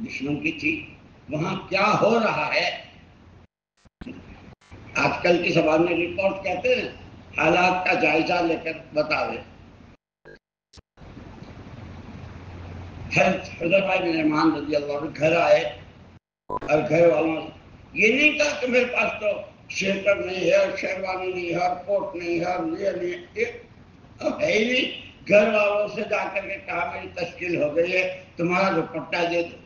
دشمن کی تھی، وہاں کیا ہو رہا ہے، آج کل کی زبان میں رپورٹ کہتے ہیں، حالات کا جائزہ لے کر بتاوے. حذیفہ بن یمان رضی اللہ عنہ گھر آئے اور گھر والوں یہ نہیں کہا کہ میرے پاس تو شیرکر نہیں ہے، اور شیروانی نہیں ہے، اور کوٹ نہیں ہے، اور یہ نہیں ہے ہی نہیں. گھر والوں سے جا کر کے کہا میری تشکیل ہو گئی ہے، تمہارا دوپٹہ دے دو.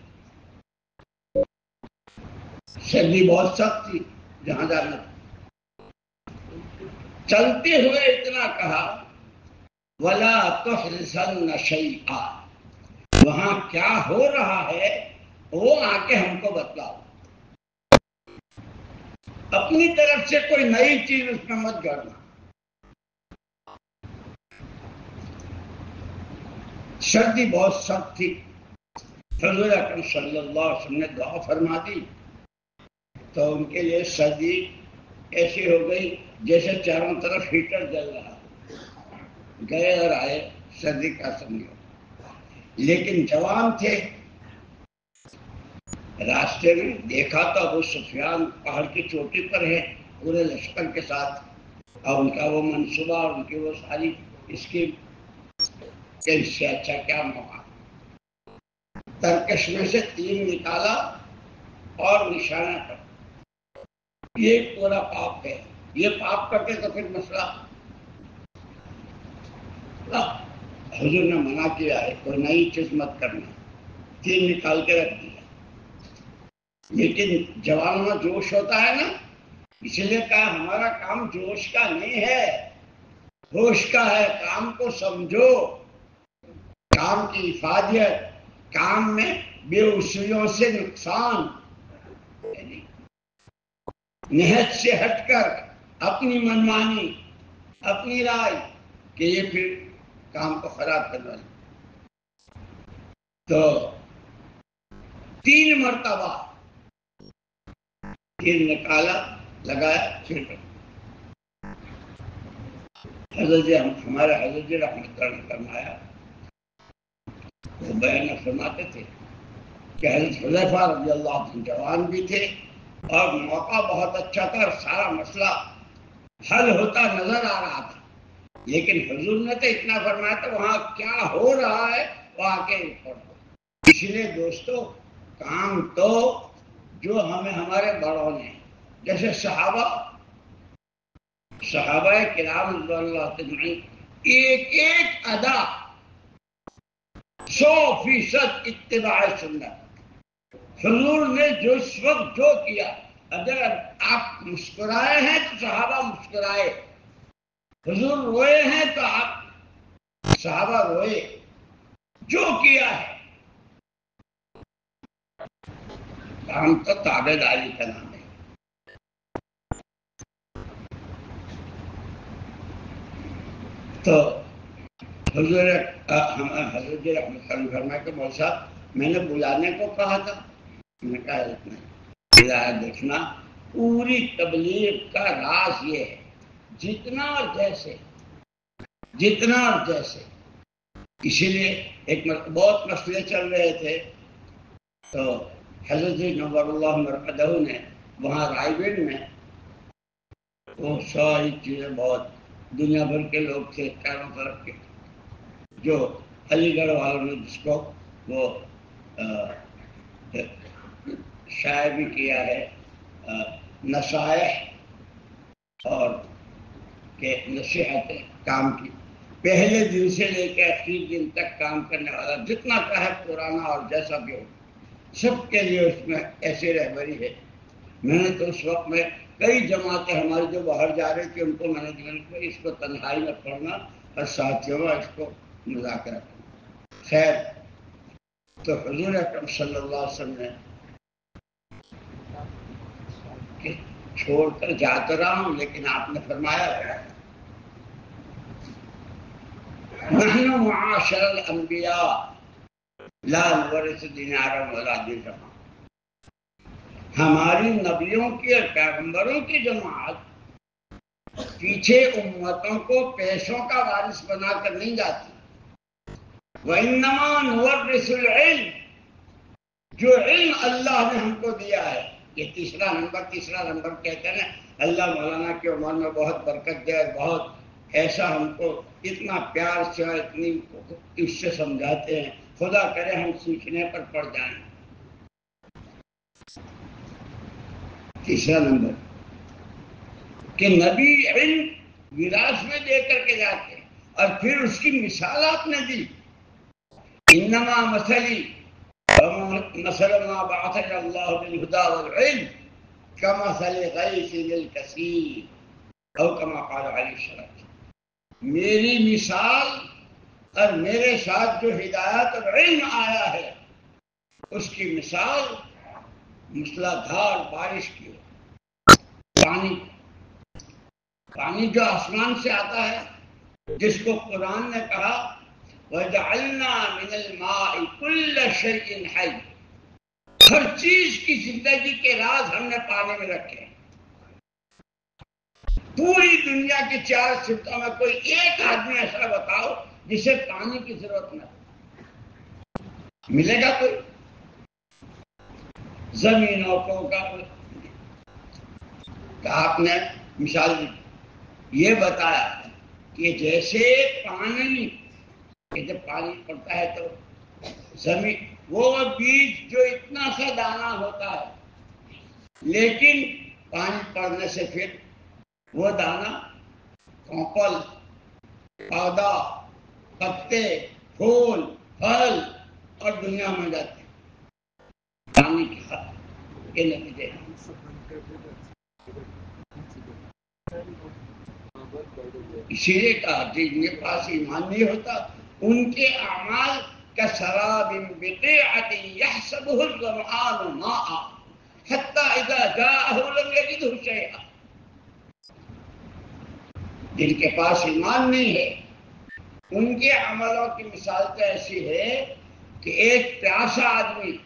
سردی بہت سخت تھی جہاں جانا تھا. چلتے ہوئے اتنا کہا وَلَا تُحْرِزَنَّ شَيْئًا، وہاں کیا ہو رہا ہے وہ آ کے ہم کو بتلاؤ. اپنی طرف سے کوئی نئی چیز اس میں مت جوڑنا. سردی بہت سخت تھی. حضور اکرم صلی اللہ علیہ وسلم نے دعا فرما دی تو ان کے لیے سردی ایسی ہو گئی جیسے چاروں طرف ہیٹر جل رہا. گئے اور آئے، سردی کا اثر نہیں ہو. لیکن جوان تھے. راستے میں دیکھا تو ابو سفیان پہاڑ کی چوٹی پر ہے پورے لشکر کے ساتھ، اور ان کا وہ منصوبہ اور ان کی وہ ساری اسکیم، اس سے اچھا کیا موقع. ترکش میں سے تیر نکالا اور نشانہ پر، یہ پورا پاپ ہے. یہ پاپ کرتے تو پھر مسئلہ. حضور نے منع کیا ہے کوئی نئی چیز مت کرنا. تیر نکال کے رکھ دیا. لیکن جوانوں میں جوش ہوتا ہے نا، اسی لیے کہا ہمارا کام جوش کا نہیں ہے، ہوش کا ہے. کام کو سمجھو، کام کی افادیت، کام میں بے اصولیوں سے نقصان، نہج سے ہٹ کر اپنی منمانی اپنی رائے کہ یہ پھر کام کو خراب کرنا. تو 3 مرتبہ تیر نکالا، لگایا، پھر ہمارے حضرت جی رحمت اللہ علیہ فرمایا، وہ بیان فرماتے تھے کہ حضرت حذیفہ رضی اللہ عنہ جوان بھی تھے اور موقع بہت اچھا تھا، سارا مسئلہ حل ہوتا نظر آ رہا تھا، لیکن حضور نے تو اتنا فرمایا تھا وہاں کیا ہو رہا ہے وہ آ کے پڑھو. اس لیے دوستو کام تو جو ہمیں ہمارے بڑوں نے، جیسے صحابہ کرام رضی اللہ اجمعین، ایک ایک ادا 100% اتباع سنت. حضور نے جو اس وقت جو کیا، اگر آپ مسکرائے ہیں تو صحابہ مسکرائے، حضور روئے ہیں تو آپ صحابہ روئے، جو کیا ہے کام تو تابع داری کا نام ہے. تو حضور حضرت رحمت اللہ فرمایا کہ مولوی صاحب میں نے بلانے کو کہا تھا. میں نے کہا اتنا دیکھنا، پوری تبلیغ کا راز یہ ہے جتنا اور جیسے. اسی لیے ایک بہت مسئلے چل رہے تھے تو حضرت نور اللہ مرقدہ نے وہاں رائے گڑھ میں وہ ساری چیزیں، بہت دنیا بھر کے لوگ تھے چاروں طرف کے، جو علی گڑھ والوں نے جس کو وہ شائع بھی کیا ہے نصائح اور کہ نصیحتیں کام کی، پہلے دن سے لے کے آخری دن تک کام کرنے والا جتنا کا ہے پرانا اور جیسا بھی ہو، سب کے لیے اس میں ایسی رہبری ہے. میں نے تو اس وقت میں کئی جماعتیں ہماری جو باہر جا رہی تھی ان کو مینجمنٹ میں اس کو تنہائی میں پڑھنا اور ساتھیوں میں اس کو مذاکرہ کرنا. خیر، تو حضور اکرم صلی اللہ علیہ وسلم نے کہ چھوڑ کر جا تو رہا ہوں، لیکن آپ نے فرمایا نحن معاشر الانبیاء لا نورث دینارا ولا درہما. ہماری نبیوں کی اور پیغمبروں کی جماعت پیچھے امتوں کو پیسوں کا وارث بنا کر نہیں جاتی. وَإِنَّمَا نُوَرِّثُ الْعِلْمِ، جو علم اللہ نے ہم کو دیا ہے. یہ تیسرا نمبر کہتے ہیں اللہ مولانا کی عمر میں بہت برکت دے، بہت ایسا ہم کو اتنا پیار سے اور اتنی اس سے سمجھاتے ہیں، خدا کرے ہم سیکھنے پر پڑ جائیں. تیسرا نمبر کہ نبی علم وراثت میں دے کر کے جاتے ہیں، اور پھر اس کی مثال آپ نے دی. انما مثلی مثل ما بعث اللہ بالہدى والعلم کمثل غیث للکثیر او کما قال علیہ السلام. میری مثال اور میرے ساتھ جو ہدایت اور علم آیا ہے اس کی مثال مسلا دھار بارش کی ہو. پانی جو آسمان سے آتا ہے، جس کو قرآن نے کہا وَجَعَلْنَا مِنَ الْمَاءِ كُلَّ شَيْءٍ حَيٍّ، ہر چیز کی زندگی کے راز ہم نے پانی میں رکھے. پوری دنیا کی 4 خطوں میں کوئی ایک آدمی ایسا بتاؤ جسے پانی کی ضرورت نہ ہو، ملے گا کوئی؟ زمینوں کو آپ نے مثال دی، یہ بتایا کہ جیسے پانی، جب پانی پڑتا ہے تو زمین، وہ بیج جو اتنا سا دانا ہوتا ہے، لیکن پانی پڑنے سے پھر وہ دانا کونپل، پودا، پتے، پھول، پھل اور دنیا میں جاتے ہیں. پانی کی خاطر یہ نتیجے. اسی لیے کہا جن کے پاس ایمان نہیں ہوتا ان کے اعمال کسراب بقیعۃ یحسبہ الظمآن ماء حتی اذا جاءہ لم یجدہ شیئا. جن کے پاس ایمان نہیں ہے ان کے عملوں کی مثال تو ایسی ہے کہ ایک پیاسا آدمی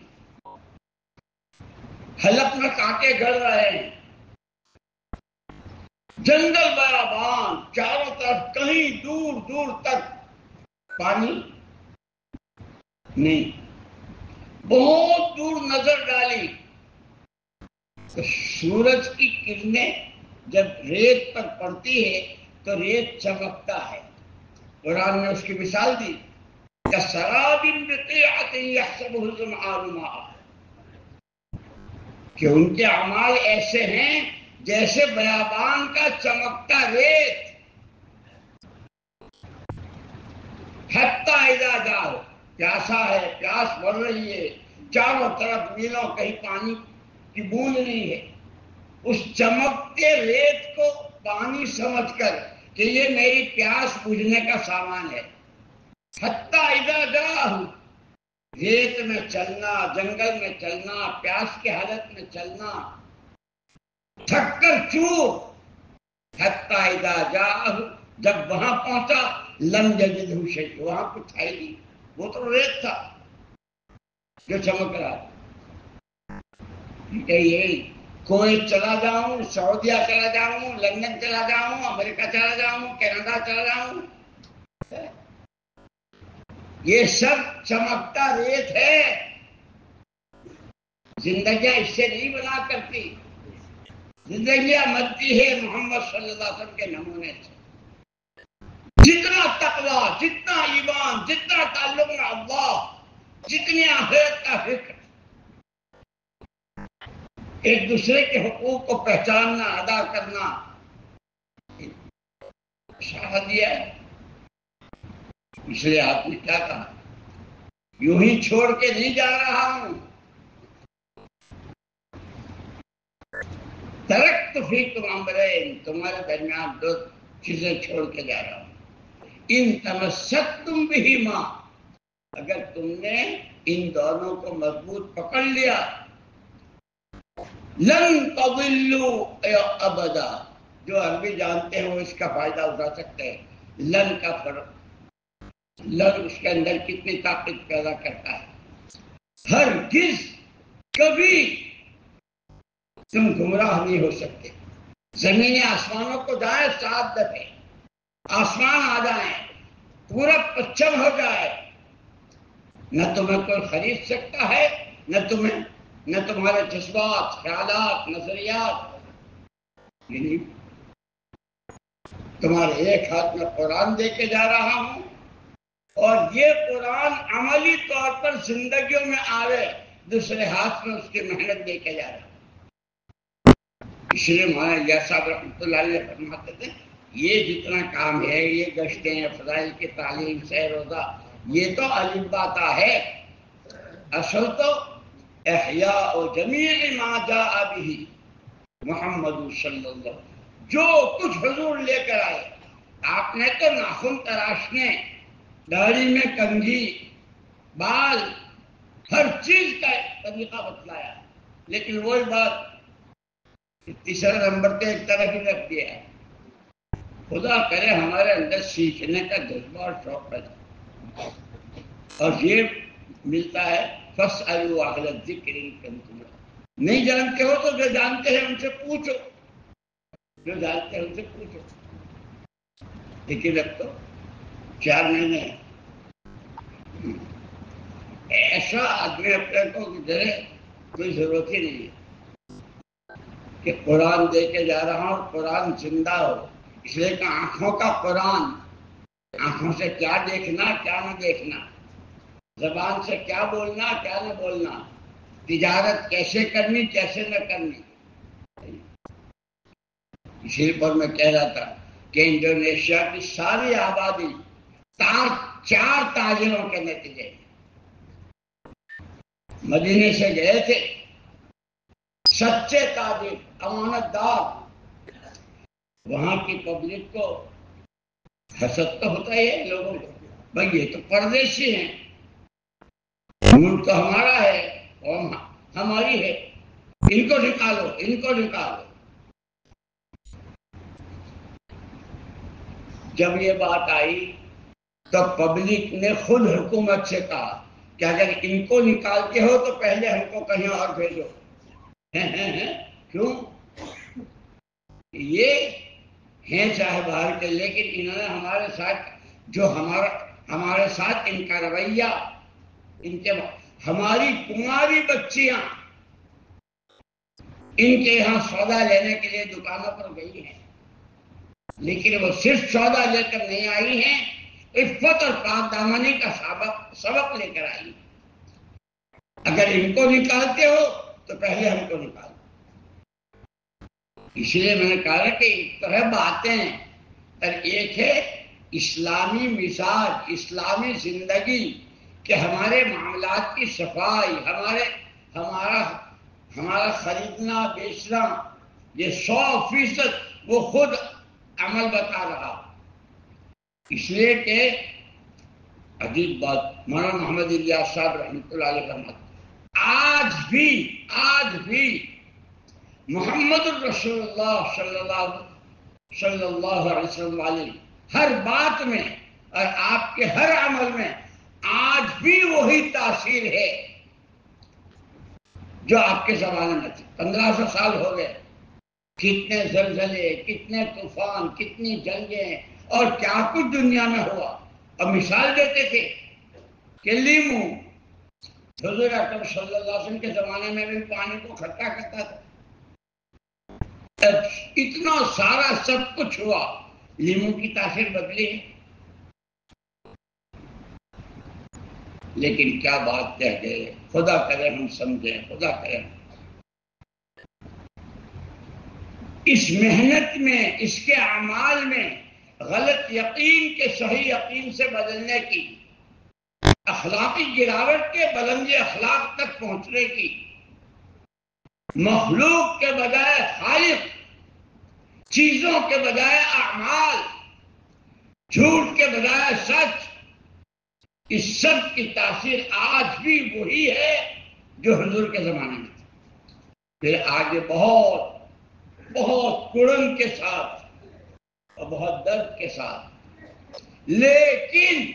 حلق میں کانٹے گڑ رہے ہیں، جنگل بیابان، چاروں طرف کہیں دور دور تک پانی نہیں، بہت دور نظر ڈالی تو سورج کی کرنیں جب ریت پر پڑتی ہے تو ریت چمکتا ہے۔ قرآن نے اس کی مثال دی کسراب بقیعۃ یحسبہ الظمآن ماء، کہ ان کے اعمال ایسے ہیں جیسے بیابان کا چمکتا ریت، حتی اذا جاء، پیاسا ہے، پیاس بڑھ رہی ہے، چاروں طرف میلوں کہیں پانی کی بوند نہیں ہے، اس چمکتے ریت کو پانی سمجھ کر کہ یہ میری پیاس بجھنے کا سامان ہے، حتی اذا جاء، ریت میں چلنا، جنگل میں چلنا، پیاس کی حالت میں چلنا، تھک کر چور، حتی اذا جاء، جب وہاں پہنچا لم یجدہ شیء، وہاں کچھ تھا ہی نہیں، وہ تو ریت تھا جو چمک رہا تھا۔ یہی کویت چلا جاؤں، سعودیہ چلا جاؤں، لندن چلا جاؤں، امریکہ چلا جاؤں، کینیڈا چلا جاؤں، یہ سب چمکتا ریت ہے، زندگیاں اس سے نہیں بنا کرتی، زندگیاں بنتی ہے محمد صلی اللہ علیہ وسلم کے نمونے سے۔ جتنا تقویٰ، جتنا ایمان، جتنا تعلق میں اللہ، جتنی آخرت کا فکر، ایک دوسرے کے حقوق کو پہچاننا، ادا کرنا، شاہ دیا ہے۔ اس لیے آپ نے کیا کہا، یوں ہی چھوڑ کے نہیں جا رہا ہوں، ترکت فیکم امرین، تمہارے درمیان دو چیزیں چھوڑ کے جا رہا ہوں، ان تمسکتم بہما، اگر تم نے ان دونوں کو مضبوط پکڑ لیا، لن تضلوا ابدا، جو عربی جانتے ہیں وہ اس کا فائدہ اٹھا سکتے ہیں، لن کا فرق، لن اس کے اندر کتنی طاقت پیدا کرتا ہے، ہرگز کبھی تم گمراہ نہیں ہو سکتے، زمین آسمانوں کو جائے 7 دفعے، آسمان آ جائیں، پورا پچھم ہو جائے، نہ تمہیں کوئی خرید سکتا ہے، نہ تمہارے جذبات، خیالات، نظریات، یعنی تمہارے ایک ہاتھ میں قرآن دے کے جا رہا ہوں، اور یہ قرآن عملی طور پر زندگیوں میں آوے، دوسرے ہاتھ میں اس کی محنت دے کے جا رہا ہوں۔ اس لیے مولانا یحییٰ صاحب رحمۃ اللہ علیہ فرماتے تھے یہ جتنا کام ہے، یہ گشتیں، فضائل کی تعلیم، سیر روزہ، یہ تو البتہ ہے، اصل تو احیاء جمیع ما جاء بہ محمد صلی اللہ علیہ وسلم، جو کچھ حضور لے کر آئے۔ آپ نے تو ناخن تراشنے، داڑھی میں کنگھی، بال، ہر چیز کا طریقہ بتلایا، لیکن وہی بات تیسرا نمبر پہ ایک طرف ہی رکھ دیا ہے۔ خدا کرے ہمارے اندر سیکھنے کا جذبہ اور شوق پیدا، اور یہ ملتا ہے فاسألوا اہل الذکر ان کنتم نہیں جانتے ہو تو جو جانتے ہیں ان سے پوچھو، جو جانتے ہیں ان سے پوچھو۔ لیکن اب تو 4 مہینے ایسا آدمی اپنے کو گزرے، کوئی ضرورت ہی نہیں ہے کہ قرآن دے کے جا رہا ہوں، قرآن زندہ ہو، اس لیے کہ آنکھوں کا قرآن، آنکھوں سے کیا دیکھنا کیا نہ دیکھنا، زبان سے کیا بولنا کیا نہ بولنا، تجارت کیسے کرنی کیسے نہ کرنی۔ اسی پر میں کہہ رہا تھا کہ انڈونیشیا کی ساری آبادی 4 تاجروں کے نتیجے مدینے سے گئے تھے، سچے تاجر، امانت دار، وہاں کی پبلک کو حسد تو ہوتا ہی ہے لوگوں کو، بھائی یہ تو پردیسی ہیں، ملک تو ہمارا ہے، قوم ہماری ہے، ان کو نکالو، ان کو نکالو۔ جب یہ بات آئی تو پبلک نے خود حکومت سے کہا کہ اگر ان کو نکالتے ہو تو پہلے ہم کو کہیں اور بھیجو. کیوں؟ یہ ہیں چاہے باہر کے، لیکن انہوں نے ہمارے ساتھ جو ہمارے ساتھ ان کا رویہ، ان کے ہماری کماری بچیاں ان کے یہاں سودا لینے کے لیے دکانوں پر گئی ہیں، لیکن وہ صرف سودا لے کر نہیں آئی ہیں، عفت اور پاک دامنی کا سبق لے کر آئی. اگر ان کو نکالتے ہو تو پہلے ہم کو نکالو. اس لیے میں نے کہا کہ ایک طرح باتیں اور ایک ہے اسلامی مزاج، اسلامی زندگی، کہ ہمارے معاملات کی صفائی، ہمارا خریدنا بیچنا، یہ 100% وہ خود عمل بتا رہا. اس لیے کہ عجیب بات، مولانا محمد الیاس صاحب رحمۃ اللہ علیہ رحمت، آج بھی محمد الرسول اللہ صلی اللہ علیہ وسلم والی ہر بات میں اور آپ کے ہر عمل میں آج بھی وہی تاثیر ہے جو آپ کے زمانے میں تھی. 1500 سال ہو گئے، کتنے زلزلے، کتنے طوفان، کتنی جنگیں اور کیا کچھ دنیا میں ہوا. اور مثال دیتے تھے کہ لیمو حضور اکرم صلی اللہ علیہ وسلم کے زمانے میں بھی پانی کو کھٹا کرتا تھا. اتنا سارا سب کچھ ہوا، لیمو کی تاثیر بدلی ہے. لیکن کیا بات کہہ گئے، خدا کرے ہم سمجھیں، خدا کرے اس محنت میں، اس کے اعمال میں غلط یقین کے صحیح یقین سے بدلنے کی، اخلاقی گراوٹ کے بلند اخلاق تک پہنچنے کی، مخلوق کے بجائے خالق، چیزوں کے بجائے اعمال، جھوٹ کے بجائے سچ، اس سب کی تاثیر آج بھی وہی ہے جو حضور کے زمانے میں تھی. پھر آگے بہت بہت کڑن کے ساتھ اور بہت درد کے ساتھ، لیکن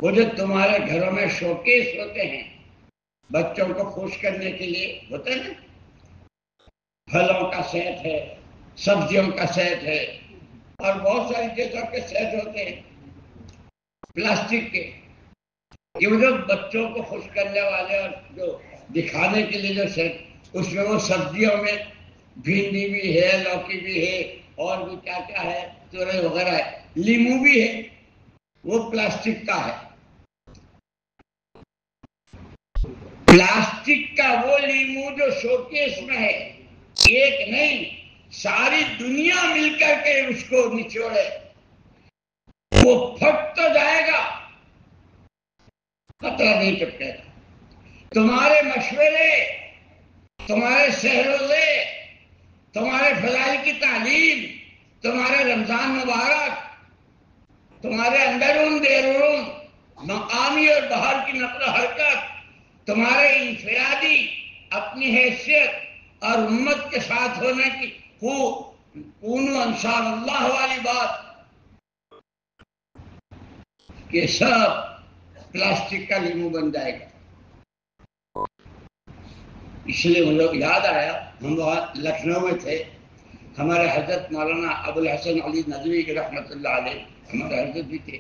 وہ جو تمہارے گھروں میں شوکیس ہوتے ہیں بچوں کو خوش کرنے کے لیے، ہوتے ہیں، پھلوں کا سیٹ ہے، سبزیوں کا سیٹ ہے اور بہت ساری چیزوں کے سیٹ ہوتے ہیں پلاسٹک کے، یہ جو بچوں کو خوش کرنے والے اور جو دکھانے کے لیے جو سیٹ، اس میں وہ سبزیوں میں بھنڈی بھی ہے، لوکی بھی ہے اور بھی کیا کیا ہے، تورئی وغیرہ ہے، لیمو بھی ہے، وہ پلاسٹک کا ہے. پلاسٹک کا وہ لیمو جو شوکیس میں ہے، ایک نہیں، ساری دنیا مل کر کے اس کو نچوڑے، وہ پھٹ تو جائے گا، خطرہ نہیں چپکے گا. تمہارے مشورے، تمہارے سہروزے، تمہارے فضائل کی تعلیم، تمہارے رمضان مبارک، تمہارے اندرون بیرون، مقامی اور باہر کی نقل و حرکت، تمہارے انفرادی اپنی حیثیت اور امت کے ساتھ ہونے کی کونو انصار اللہ والی بات، یہ سب پلاسٹک کا لیمو بن جائے گا. اس لیے مجھے یاد آیا، ہم وہاں لکھنؤ میں تھے، ہمارے حضرت مولانا ابو الحسن علی ندوی رحمۃ اللہ علیہ، ہمارے حضرت بھی تھے،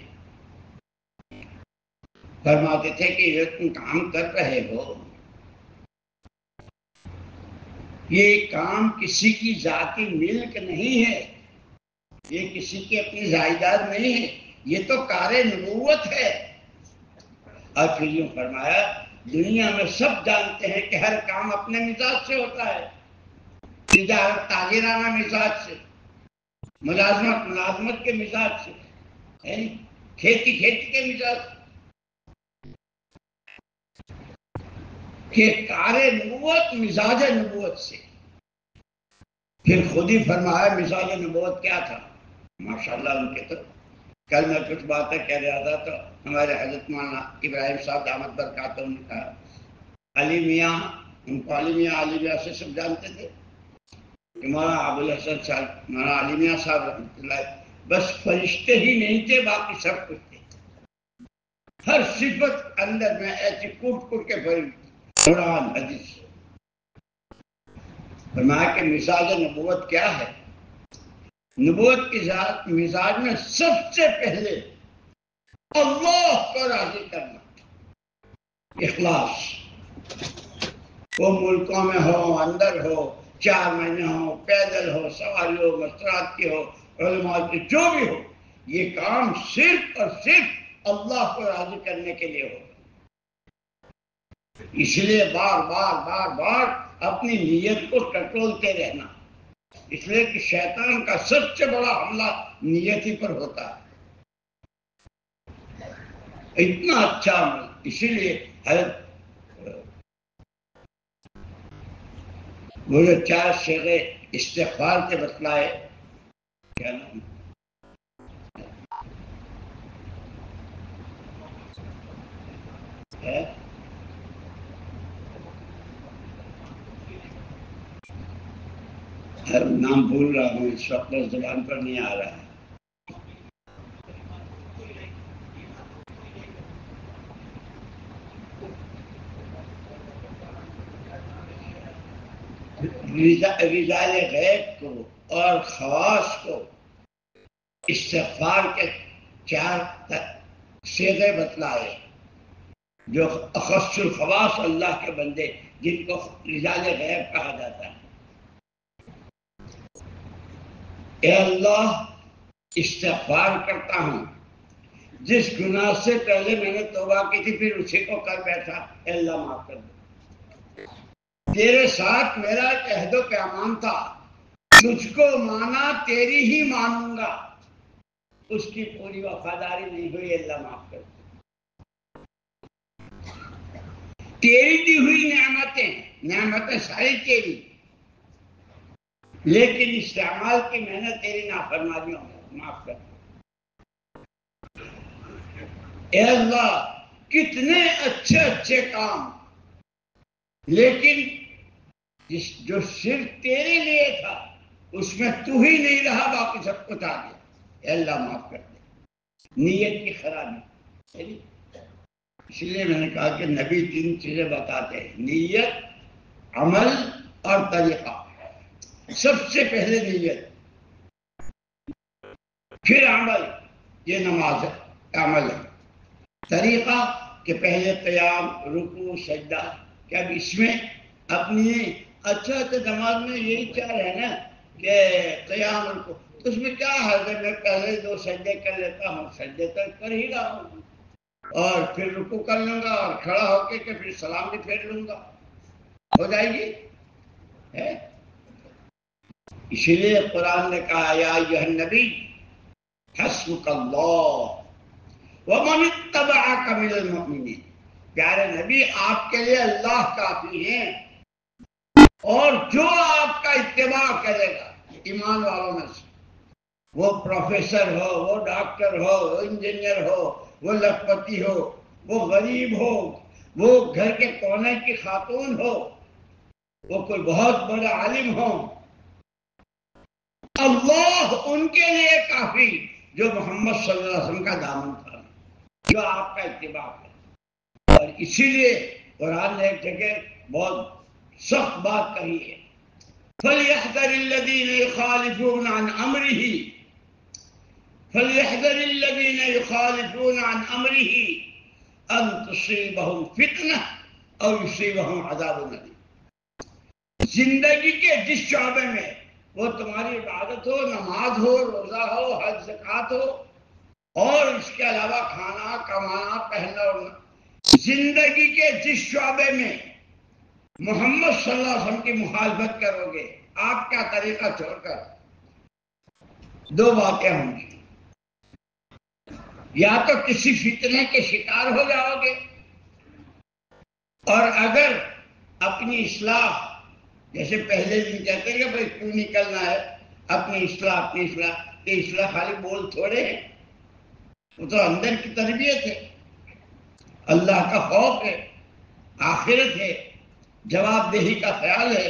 فرماتے تھے کہ یہ تم کام کر رہے ہو، یہ کام کسی کی ذاتی ملک نہیں ہے، یہ کسی کی اپنی جائیداد نہیں ہے، یہ تو کار نبوت ہے. اور پھر یوں فرمایا، دنیا میں سب جانتے ہیں کہ ہر کام اپنے مزاج سے ہوتا ہے، تجارت تاجرانہ مزاج سے، ملازمت کے مزاج سے، کھیتی کے مزاج سے، کہ کار نبوت مزاج نبوت سے. پھر خود ہی فرمایا مزاج نبوت کیا تھا. ماشاءاللہ ان کے تو کل میں کچھ باتیں کہہ رہا تھا تو ہمارے حضرت مولانا ابراہیم صاحب دامت برکاتہم نے کہا، علی میاں، ان کو علی میاں سے سب جانتے تھے، مولانا ابوالحسن صاحب، مولانا علی میاں صاحب رحمۃ اللہ، بس فرشتے ہی نہیں تھے، باقی سب کچھ تھے. ہر صفت اندر میں ایسی کوٹ کوٹ کے بھری. قرآن حدیث فرمایا کہ مزاج نبوت کیا ہے؟ نبوت کی ذات مزاج میں سب سے پہلے اللہ کو راضی کرنا، اخلاص. وہ ملکوں میں ہو، اندر ہو، 4 مہینے ہو، پیدل ہو، سواری ہو، مسترات کی ہو، علماء کی، جو بھی ہو، یہ کام صرف اور صرف اللہ کو راضی کرنے کے لیے ہو. اس لیے بار بار بار بار اپنی نیت کو ٹٹولتے رہنا، اس لیے کہ شیطان کا سب سے بڑا حملہ نیت ہی پر ہوتا ہے. اتنا اچھا عمل. اسی لیے حضرت وہ جو 4 صیغے استغفار کے بتلائے، کیا نام ہے؟ نام بھول رہا ہوں اس وقت، زبان پر نہیں آ رہا ہے. رجال غیب کو اور خواص کو استغفار کے 4 صیغے بتلائے، جو اخص الخواص اللہ کے بندے جن کو رجال غیب کہا جاتا ہے. اے اللہ، استغفار کرتا ہوں، جس گناہ سے پہلے میں نے توبہ کی تھی پھر اسی کو کر بیٹھا، اے اللہ معاف کر دے. تیرے ساتھ میرا عہد و پیمان تھا، تجھ کو مانا تیری ہی مانوں گا، اس کی پوری وفاداری نہیں ہوئی، اللہ معاف کر دے. تیری دی ہوئی نعمتیں ساری تیری، لیکن استعمال کی میں نے تیری نافرمانیوں میں، معاف کر دے. اے اللہ، کتنے اچھے اچھے کام، لیکن جو صرف تیرے لیے تھا اس میں تو ہی نہیں رہا، باقی سب کچھ آ گیا، اے اللہ معاف کر دے. نیت کی خرابی. اس لیے میں نے کہا کہ نبی 3 چیزیں بتاتے ہیں: نیت، عمل اور طریقہ. سب سے پہلے نیت، پھر عمل، یہ نماز ہے، عمل ہے. طریقہ کہ پہلے قیام، رکوع، سجدہ، کہ اب اس میں اپنی اچھا تو نماز میں یہی 4 ہے نا کہ قیام، رکوع، تو اس میں کیا حرج ہے؟ میں پہلے 2 سجدے کر لیتا ہوں، سجدے تو کر ہی رہا ہوں، اور پھر رکوع کر لوں گا، اور کھڑا ہو کے پھر سلام بھی پھیر لوں گا، ہو جائے گی. اسی لیے قرآن نے کہا یا ایھا النبی حسبک اللہ ومن اتبعک من المؤمنین. پیارے نبی، آپ کے لیے اللہ کافی ہیں، اور جو آپ کا اتباع کرے گا ایمان والوں میں سے، وہ پروفیسر ہو، وہ ڈاکٹر ہو، وہ انجینئر ہو، وہ لکھپتی ہو، وہ غریب ہو، وہ گھر کے کونے کی خاتون ہو، وہ کوئی بہت بڑا عالم ہو، اللہ ان کے لیے کافی جو محمد صلی اللہ علیہ وسلم کا دامن تھا، جو آپ کا اتباع کرے. اور اسی لیے قرآن نے ایک جگہ بہت سخت بات کہی ہے: فَلْيَحْذَرِ الَّذِينَ يُخَالِفُونَ عَنْ أَمْرِهِ فَلْيَحْذَرِ الَّذِينَ يُخَالِفُونَ عَنْ أَمْرِهِ أَن تُصِيبَهُمْ فِتْنَةٌ أَوْ يُصِيبَهُمْ عَذَابٌ أَلِيمٌ. زندگی کے جس شعبے میں، وہ تمہاری عبادت ہو، نماز ہو، روزہ ہو، حج، زکوٰۃ ہو، اور اس کے علاوہ کھانا، کمانا، پہننا اڑنا، زندگی کے جس شعبے میں محمد صلی اللہ علیہ وسلم کی مخالفت کرو گے، آپ کا طریقہ چھوڑ کر، 2 باتیں ہوں گی: یا تو کسی فتنے کے شکار ہو جاؤ گے، اور اگر اپنی اصلاح، جیسے پہلے دن کہتے ہیں کہ بھائی کیوں نکلنا ہے، اپنی اصلاح، یہ اصلاح خالی بول تھوڑے ہیں، وہ تو اندر کی تربیت ہے، اللہ کا خوف ہے، آخرت ہے، جواب دہی کا خیال ہے.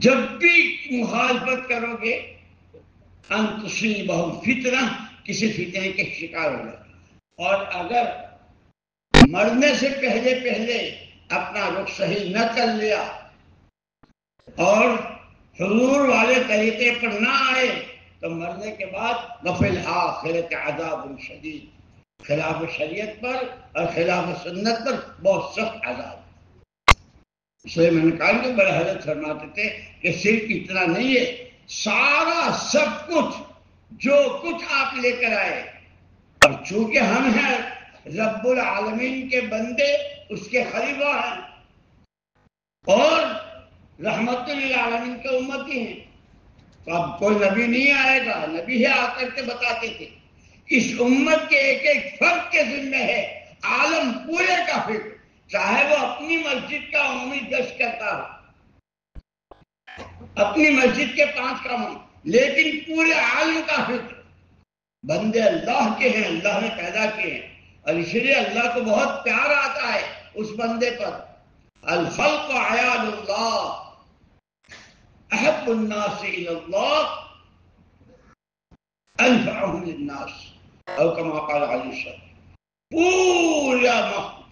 جب بھی مخالفت کرو گے ان تصیبہم فتنہ، کسی فتنے کے شکار ہو جائے، اور اگر مرنے سے پہلے پہلے اپنا رخ صحیح نہ کر لیا اور حضور والے طریقے پر نہ آئے تو مرنے کے بعد وفی الآخرۃ عذاب شدید، خلاف شریعت پر اور خلاف سنت پر بہت سخت عذاب۔ اس لیے میں نے کہا کہ بڑے حضرت فرماتے تھے کہ صرف اتنا نہیں ہے، سارا سب کچھ جو کچھ آپ لے کر آئے، اور چونکہ ہم ہیں رب العالمین کے بندے، اس کے خلیفہ ہیں اور رحمت للعالمین کے امتی ہیں، تو اب کوئی نبی نہیں آئے گا، نبی ہے آ کر کے بتاتے تھے اس امت کے ایک ایک فرد کے ذمہ ہے عالم پورے کا فکر، چاہے وہ اپنی مسجد کا عمومی گشت کرتا ہو، اپنی مسجد کے 5 کام، لیکن پورے عالم کا فکر۔ بندے اللہ کے ہیں، اللہ نے پیدا کیے ہیں، اور اس لیے اللہ کو بہت پیار آتا ہے اس بندے پر۔ الخلق عیال اللہ، احب الناس الی اللہ انفعهم للناس، او کما قال علیہ السلام۔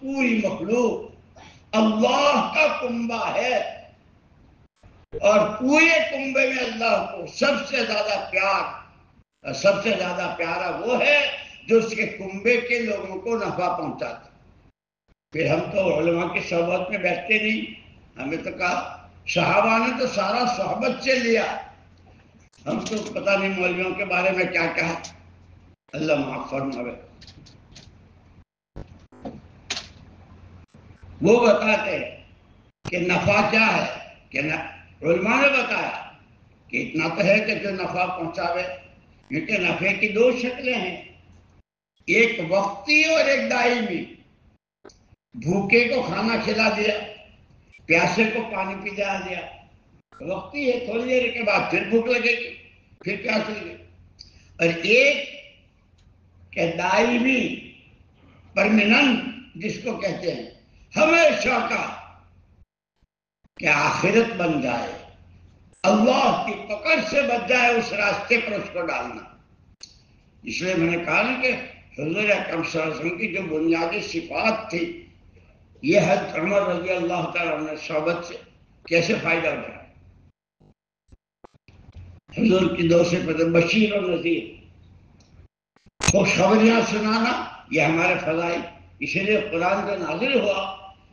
پوری مخلوق اللہ کا کنبہ ہے، اور پورے کنبے میں اللہ کو سب سے زیادہ پیار، اور سب سے زیادہ پیارا وہ ہے جو اس کے کنبے کے لوگوں کو نفع پہنچاتا۔ پھر ہم تو علماء کی صحبت میں بیٹھتے نہیں، ہمیں تو کہا صحابہ نے تو سارا صحبت سے لیا، ہم تو پتہ نہیں مولویوں کے بارے میں کیا کہا، اللہ معاف فرمائے۔ وہ بتاتے ہیں کہ نفع کیا ہے، کہ علماء نے بتایا کہ اتنا تو ہے کہ جو نفع پہنچاوے، کیونکہ نفع کی 2 شکلیں ہیں، ایک وقتی اور ایک دائمی۔ بھوکے کو کھانا کھلا دیا، پیاسے کو پانی پلا دیا، وقتی ہے، تھوڑی دیر کے بعد پھر بھوک لگے گی، پھر پیاس لگے گی۔ اور ایک کہ دائمی، پرماننٹ، جس کو کہتے ہیں ہمیشہ کا، کہ آخرت بن جائے، اللہ کی پکڑ سے بچ جائے، اس راستے پر اس کو ڈالنا۔ اس لیے میں نے کہا نا کہ حضور اکرم صلی اللہ علیہ وسلم کی جو بنیادی صفات تھی، یہ حضرت عمر رضی اللہ تعالیٰ عنہ صحبت سے کیسے فائدہ اٹھایا۔ حضور کی 2 صفتیں بشیر اور نذیر، خوشخبریاں سنانا، یہ ہمارے فضائل۔ اسی لیے قرآن جو نازل ہوا،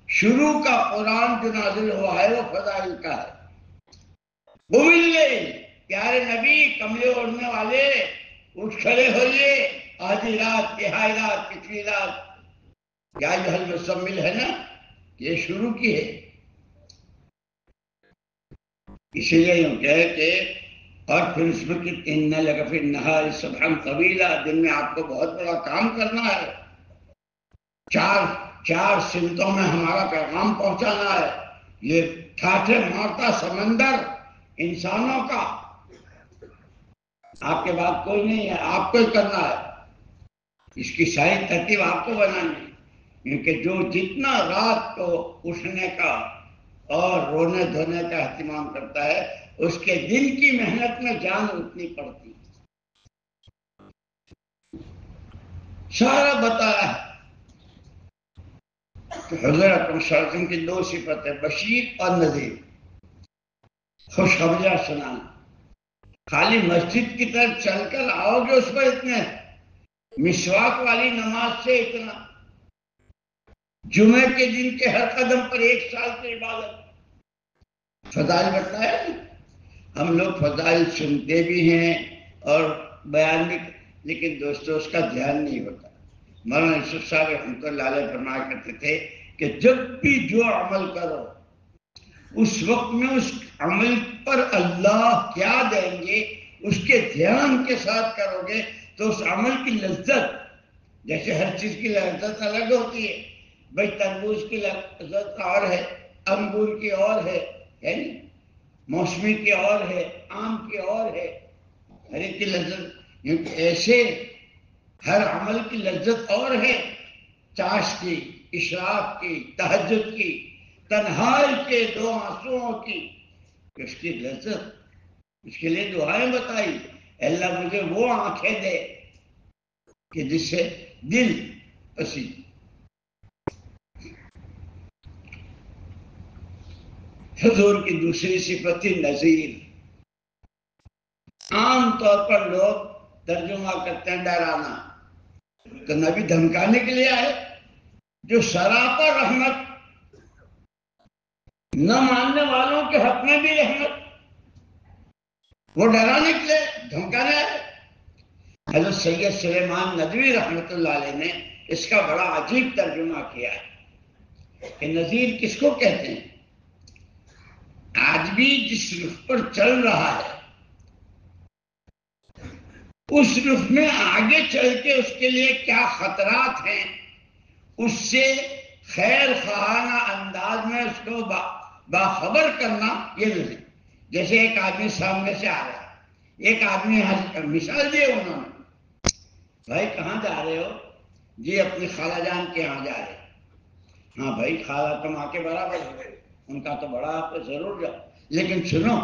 شروع کا قرآن جو نازل ہوا ہے وہ فضائل کا ہے۔ قم اللیل، پیارے نبی، کملے اوڑھنے والے، اٹھ کھڑے ہوئیے، آدھی رات، تہائی رات، پچھلی رات، یا ایھا المزمل ہے نا، یہ شروع کی ہے۔ اسی لیے یوں کہے کہ اور پھر اس میں کہ ان لک فی النہار سبحا طویلا، دن میں آپ کو بہت بڑا کام کرنا ہے، چار سمتوں میں ہمارا پیغام پہنچانا ہے۔ یہ ٹھاٹھے مارتا سمندر انسانوں کا، آپ کے بعد کوئی نہیں ہے، آپ کو ہی کرنا ہے، اس کی ساری ترتیب آپ کو بنانی ہے۔ کیونکہ جو جتنا رات کو اٹھنے کا اور رونے دھونے کا اہتمام کرتا ہے، اس کے دن کی محنت میں جان اتنی پڑتی ہے۔ سارا بتایا ہے کہ حضور اکرم صلی اللہ علیہ وسلم کی 2 صفتیں، بشیر اور نذیر، خوشخبریاں سنانا۔ خالی مسجد کی طرف چل کر آؤ گے اس پر اتنے، مسواک والی نماز سے اتنا، جمعے کے دن کے ہر قدم پر 1 سال کی عبادت، فضائل بتایا۔ ہم لوگ فضائل سنتے بھی ہیں اور بیان بھی، لیکن دوستو اس کا دھیان نہیں ہوتا۔ مولانا یوسف صاحب رحمۃ اللہ علیہ فرمایا کرتے تھے کہ جب بھی جو عمل کرو، اس وقت میں اس عمل پر اللہ کیا دیں گے، اس کے دھیان کے ساتھ کرو گے تو اس عمل کی لذت، جیسے ہر چیز کی لذت الگ ہوتی ہے، بھائی تربوز کی لذت اور ہے، انگور کی اور ہے نہیں، موسمی کی اور ہے، آم کی اور ہے، ہر ایک کی لذت ایسے ہر عمل کی لذت اور ہے، چاش کی، اشراق کی، تہجد کی، تنہائی کے 2 آنسوؤں کی، اس کی لذت، اس کے لیے دعائیں بتائی، اللہ مجھے وہ آنکھیں دے کہ جس سے دل پسی۔ حضور کی دوسری صفت تھی نذیر۔ عام طور پر لوگ ترجمہ کرتے ہیں ڈرانا، تو نبی دھمکانے کے لیے آئے، جو سراپا رحمت، نہ ماننے والوں کے حق میں بھی رحمت، وہ ڈرانے کے لیے دھمکانے آئے۔ حضرت سید سلیمان ندوی رحمۃ اللہ علیہ نے اس کا بڑا عجیب ترجمہ کیا ہے کہ نذیر کس کو کہتے ہیں؟ آدمی جس رخ پر چل رہا ہے اس رخ میں آگے چل کے اس کے لیے کیا خطرات ہیں، اس سے خیر خواہانہ انداز میں اس کو باخبر کرنا، یہ نہیں۔ جیسے ایک آدمی سامنے سے آ رہا ہے، ایک آدمی مثال دی انہوں نے، بھائی کہاں جا رہے ہو؟ جی اپنی خالہ جان کے یہاں جا رہے۔ ہاں بھائی خالہ تو ماں کے برابر ہو، ان کا تو بڑا آپ کو ضرور جاؤ، لیکن سنو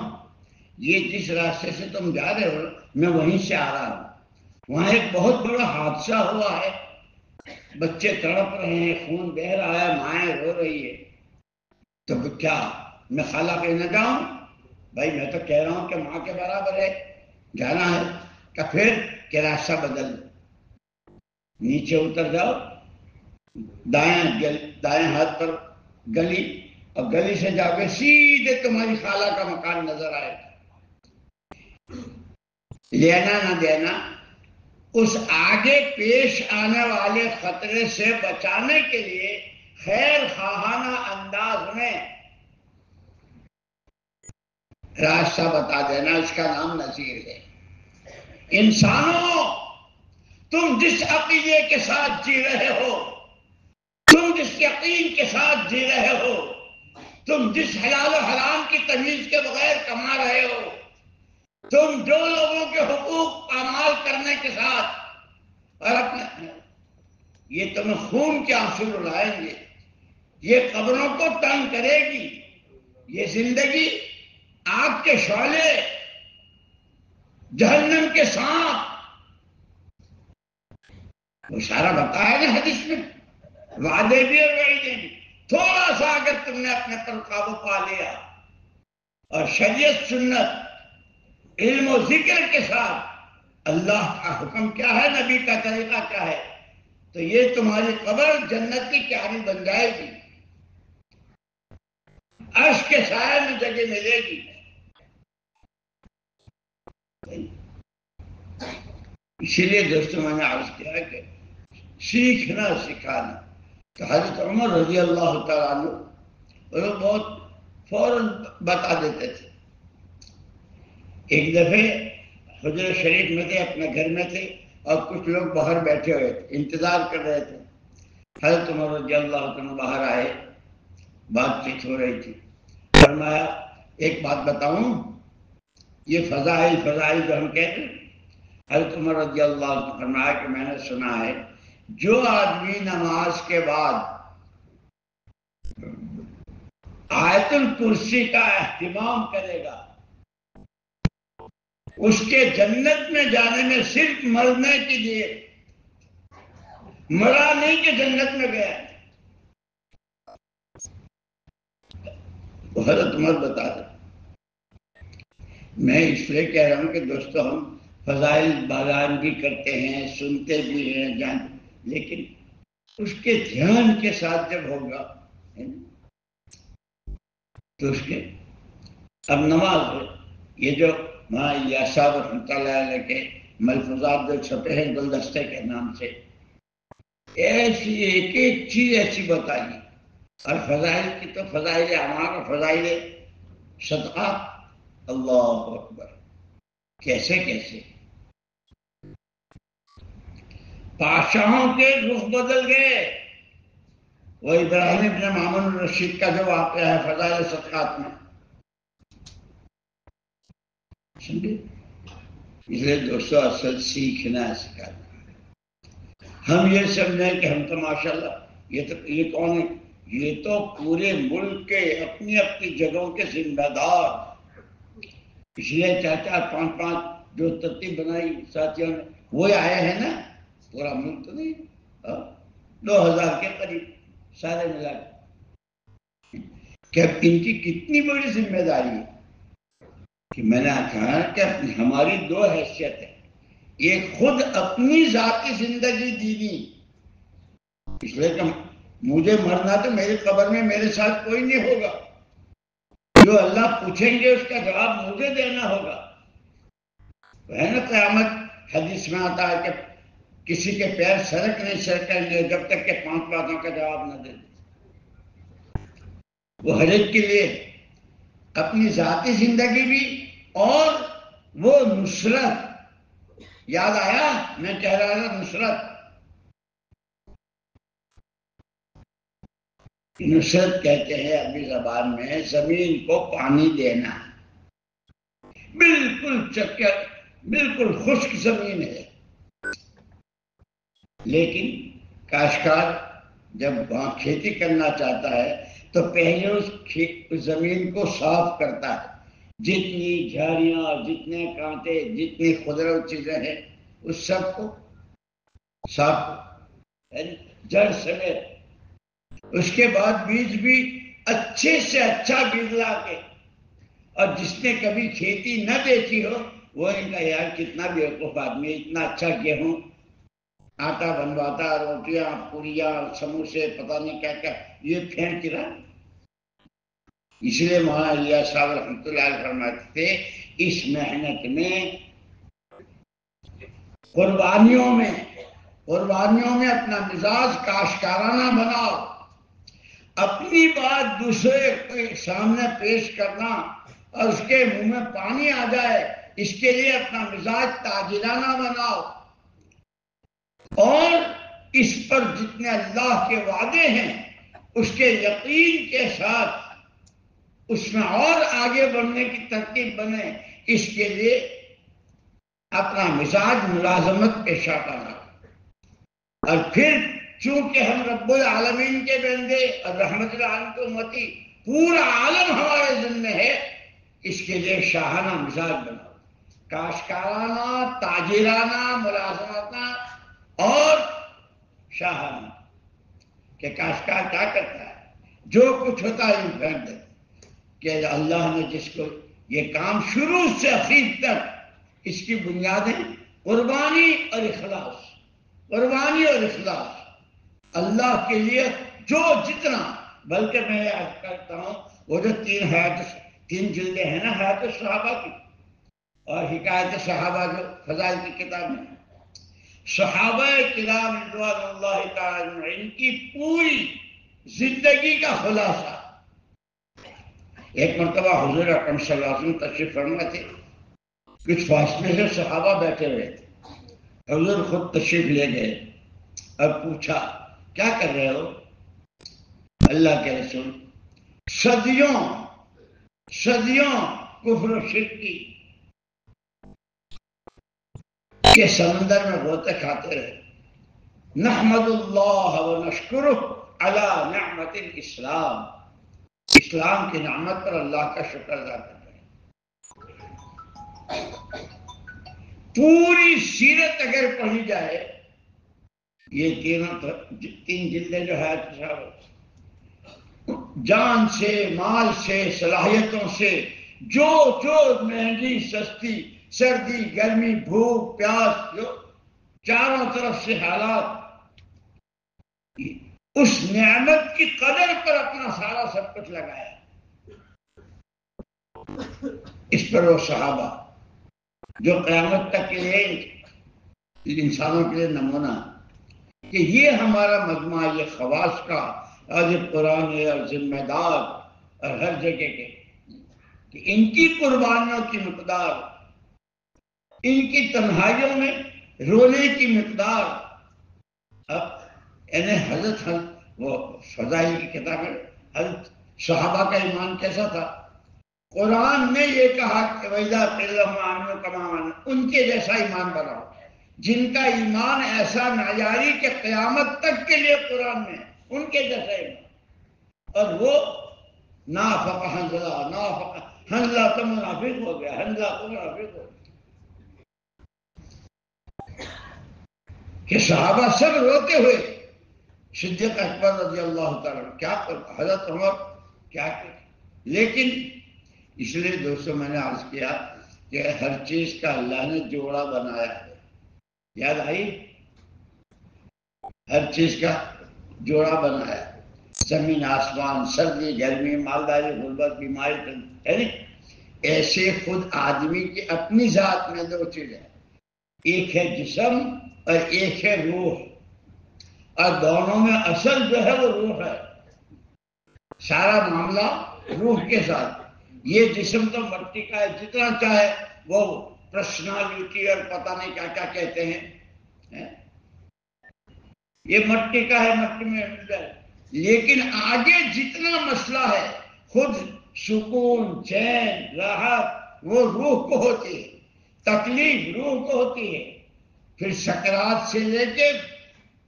یہ جس راستے سے تم جا رہے ہو میں وہیں سے آ رہا ہوں، وہاں ایک بہت بڑا حادثہ ہوا ہے، بچے تڑپ رہے ہیں، خون بہ رہا ہے، مائیں رو رہی ہے، تو کیا میں خالہ پہ نہ جاؤں؟ بھائی میں تو کہہ رہا ہوں کہ ماں کے برابر ہے، جانا ہے کہ پھر کہ راستہ بدل دو، نیچے اتر جاؤ، دائیں ہاتھ پر گلی، اور گلی سے جا کے سیدھے تمہاری خالہ کا مکان نظر آئے گا۔ لینا نہ دینا اس آگے پیش آنے والے خطرے سے بچانے کے لیے خیر خواہانہ انداز میں راستہ بتا دینا، اس کا نام نذیر ہے۔ انسانوں، تم جس عقیدے کے ساتھ جی رہے ہو، تم جس یقین کے ساتھ جی رہے ہو، تم جس حلال و حرام کی تمیز کے بغیر کما رہے ہو، تم جو لوگوں کے حقوق پامال کرنے کے ساتھ اور اپنے، یہ تمہیں خون کے آنسو رلائیں گے، یہ قبروں کو تنگ کرے گی، یہ زندگی آگ کے شعلے، جہنم کے سانپ، وہ سارا بتایا نا حدیث میں، وعدے بھی اور وعیدیں بھی۔ تھوڑا سا اگر تم نے اپنے پر قابو پا لیا اور شریعت سنت علم و ذکر کے ساتھ اللہ کا حکم کیا ہے، نبی کا طریقہ کیا ہے، تو یہ تمہاری قبر جنت کی کیاری بن جائے گی، عرش کے سائے میں جگہ ملے گی۔ اسی لیے دوستوں میں نے عرض کیا کہ سیکھنا سکھانا، تو حضرت عمر رضی اللہ تعالیٰ عنہ وہ بہت فوراً بتا دیتے تھے۔ ایک دفعہ حجر شریف میں تھے، اپنے گھر میں تھے، اور کچھ لوگ باہر بیٹھے ہوئے تھے، انتظار کر رہے تھے۔ حضرت عمر رضی اللہ عنہ باہر آئے، بات چیت ہو رہی تھی، فرمایا ایک بات بتاؤں، یہ فضائل جو ہم کہتے ہیں، حضرت عمر رضی اللہ عنہ فرمایا کہ میں نے سنا ہے جو آدمی نماز کے بعد آیت الکرسی کا اہتمام کرے گا، اس کے جنت میں جانے میں صرف مرنے کے لیے، مرا نہیں کہ جنت میں گیا۔ حضرت عمر بتا دیں، میں اس لیے کہہ رہا ہوں کہ دوستو ہم فضائل بیان بھی کرتے ہیں، سنتے بھی ہیں، جانتے، لیکن اس کے دھیان کے ساتھ جب ہوگا تو اس کے، اب نماز ہے، یہ جو یا صاحب رحمۃ اللہ علیہ کے ملفوظات جو چھپے ہیں گلدستے کے نام سے، ایسی ایک ایک چیز ایسی بتائی، اور فضائل کی تو فضائل اعمال اور فضائل صدقات، اللہ اکبر، کیسے کیسے بادشاہوں کے رخ بدل گئے۔ وہ ابراہیم ابن مامون الرشید کا جو واقعہ ہے فضائل صدقات میں، سمجھے؟ اس لیے دوستو اصل سیکھنا سکھانا، ہم یہ سمجھیں کہ ہم تو ماشاءاللہ یہ کون ہے، یہ تو پورے ملک کے اپنی اپنی جگہوں کے ذمہ دار، اس لیے 4-4 5-5 جو ترتیب بنائی ساتھیوں نے وہ آئے ہیں نا، پورا ملک تو نہیں، 2000 کے قریب سارے ملا کہ اب ان کی کتنی بڑی ذمہ داری ہے کہ میں نے کہا کہ ہماری 2 حیثیت ہے، ایک خود اپنی ذاتی زندگی دینی، اس لیے کہ مجھے مرنا تو میری قبر میں میرے ساتھ کوئی نہیں ہوگا، جو اللہ پوچھیں گے اس کا جواب مجھے دینا ہوگا، ہے نا؟ قیامت حدیث میں آتا ہے کہ کسی کے پیر سرک نہیں سرکیں گے جب تک کہ 5 باتوں کا جواب نہ دے دے۔ وہ ہر ایک کے لیے اپنی ذاتی زندگی بھی اور وہ نصرت، یاد آیا میں کہہ رہا تھا نصرت کہتے ہیں عربی زبان میں زمین کو پانی دینا، بالکل خشک زمین ہے، لیکن کاشتکار جب وہاں کھیتی کرنا چاہتا ہے تو پہلے اس زمین کو صاف کرتا ہے، جتنی جھاڑیاں، جتنے کانٹے، جتنی خضروت چیزیں ہیں اس سب کو صاف جڑ سمیت، اس کے بعد بیج بھی اچھے سے اچھا بیج لا کے، اور جس نے کبھی کھیتی نہ دیکھی ہو وہ ان کا یار کتنا بیوقوف آدمی، اتنا اچھا گیہوں آٹا بنواتا، روٹیاں، پوریاں، سموسے، پتہ نہیں کیا کیا، یہ پھینک رہا۔ اس لیے مولانا الیاس صاحب رحمۃ اللہ علیہ فرماتے تھے اس محنت میں، قربانیوں میں اپنا مزاج کاشتکارانہ بناؤ، اپنی بات دوسرے کے سامنے پیش کرنا اور اس کے منہ میں پانی آ جائے، اس کے لیے اپنا مزاج تاجرانہ بناؤ، اور اس پر جتنے اللہ کے وعدے ہیں اس کے یقین کے ساتھ اس میں اور آگے بڑھنے کی ترتیب بنے، اس کے لیے اپنا مزاج ملازمت پیشہ کرنا، اور پھر چونکہ ہم رب العالمین کے بندے اور رحمت العالمین کی امتی، پورا عالم ہمارے ذمہ ہے، اس کے لیے شاہانہ مزاج بناؤ، کاشتکارانہ، تاجرانہ، ملازمتانہ اور شاہانہ۔ کہ کاشتکار کیا کرتا ہے؟ جو کچھ ہوتا ہے یہ پھینک دیتا کہ اللہ نے جس کو یہ کام شروع سے اخیر تک اس کی بنیادیں قربانی اور اخلاص، اللہ کے لیے جو جتنا، بلکہ میں یاد کرتا ہوں وہ جو 3 جلدیں ہیں نا حیات الصحابہ کی اور حکایت صحابہ جو فضائل کی کتاب ہے، صحابہ کرام رضوان اللہ تعالی عنہم کی پوری زندگی کا خلاصہ۔ ایک مرتبہ حضور اکرم صلی اللہ علیہ وسلم تشریف فرما تھے، کچھ فاصلے سے صحابہ بیٹھے ہوئے تھے، حضور خود تشریف لے گئے اور پوچھا کیا کر رہے ہو؟ اللہ کے رسول صدیوں کفر و شرک کی کے سمندر میں غوطے کھاتے رہے، نحمد اللہ و نشکرہ علی نعمت الاسلام، اسلام کی نعمت پر اللہ کا شکر ادا کرتے ہیں۔ پوری سیرت اگر پڑھی جائے، یہ 3 جلدیں جو ہے جان سے، مال سے، صلاحیتوں سے، جو مہنگی سستی، سردی گرمی، بھوک پیاس، جو چاروں طرف سے حالات، اس نعمت کی قدر پر اپنا سارا سب کچھ لگایا۔ اس پر وہ صحابہ جو قیامت تک کے لیے انسانوں کے لیے نمونہ کہ یہ ہمارا مجموعہ، یہ خواص کا اور یہ قرآن اور ذمہ دار اور ہر جگہ کے، کہ ان کی قربانیوں کی مقدار، ان کی تنہائیوں میں رونے کی مقدار، اب یعنی حضرت وہ فضائل کی کتاب ہے، حضرت صحابہ کا ایمان کیسا تھا؟ قرآن نے یہ کہا کہ وَإِذَا قِيلَ لَهُمْ آمِنُوا كَمَا آمَنَ، ان کے جیسا ایمان بناؤ، جن کا ایمان ایسا معیاری کہ قیامت تک کے لیے قرآن میں ان کے جیسا ایمان، اور وہ نافق حنظلہ، حنظلہ تو منافق ہو گیا، حنظلہ تو منافق ہو گیا، کہ صحابہ سب روتے ہوئے صدیق اکبر رضی اللہ تعالیٰ کیا کرتا، حضرت عمر کیا کرتا. لیکن اس لیے دوستوں میں نے عرض کیا کہ ہر چیز کا اللہ نے جوڑا بنایا ہے. یاد آئی؟ ہر چیز کا جوڑا بنایا ہے. زمین آسمان، سردی گرمی، مالداری غربت، بیماری ہے نہیں. ایسے خود آدمی کی اپنی ذات میں دو چیزیں، ایک ہے جسم اور ایک ہے روح، اور دونوں میں اصل جو ہے وہ روح ہے. سارا معاملہ روح کے ساتھ. یہ جسم تو مٹی کا ہے، جتنا چاہے وہ پرسنالٹی اور پتہ نہیں کیا کیا کہتے ہیں، یہ مٹی کا ہے، مٹی میں مل جائے. لیکن آگے جتنا مسئلہ ہے، خود سکون، چین، راحت وہ روح کو ہوتی ہے، تکلیف روح کو ہوتی ہے. پھر سکرات سے لے کے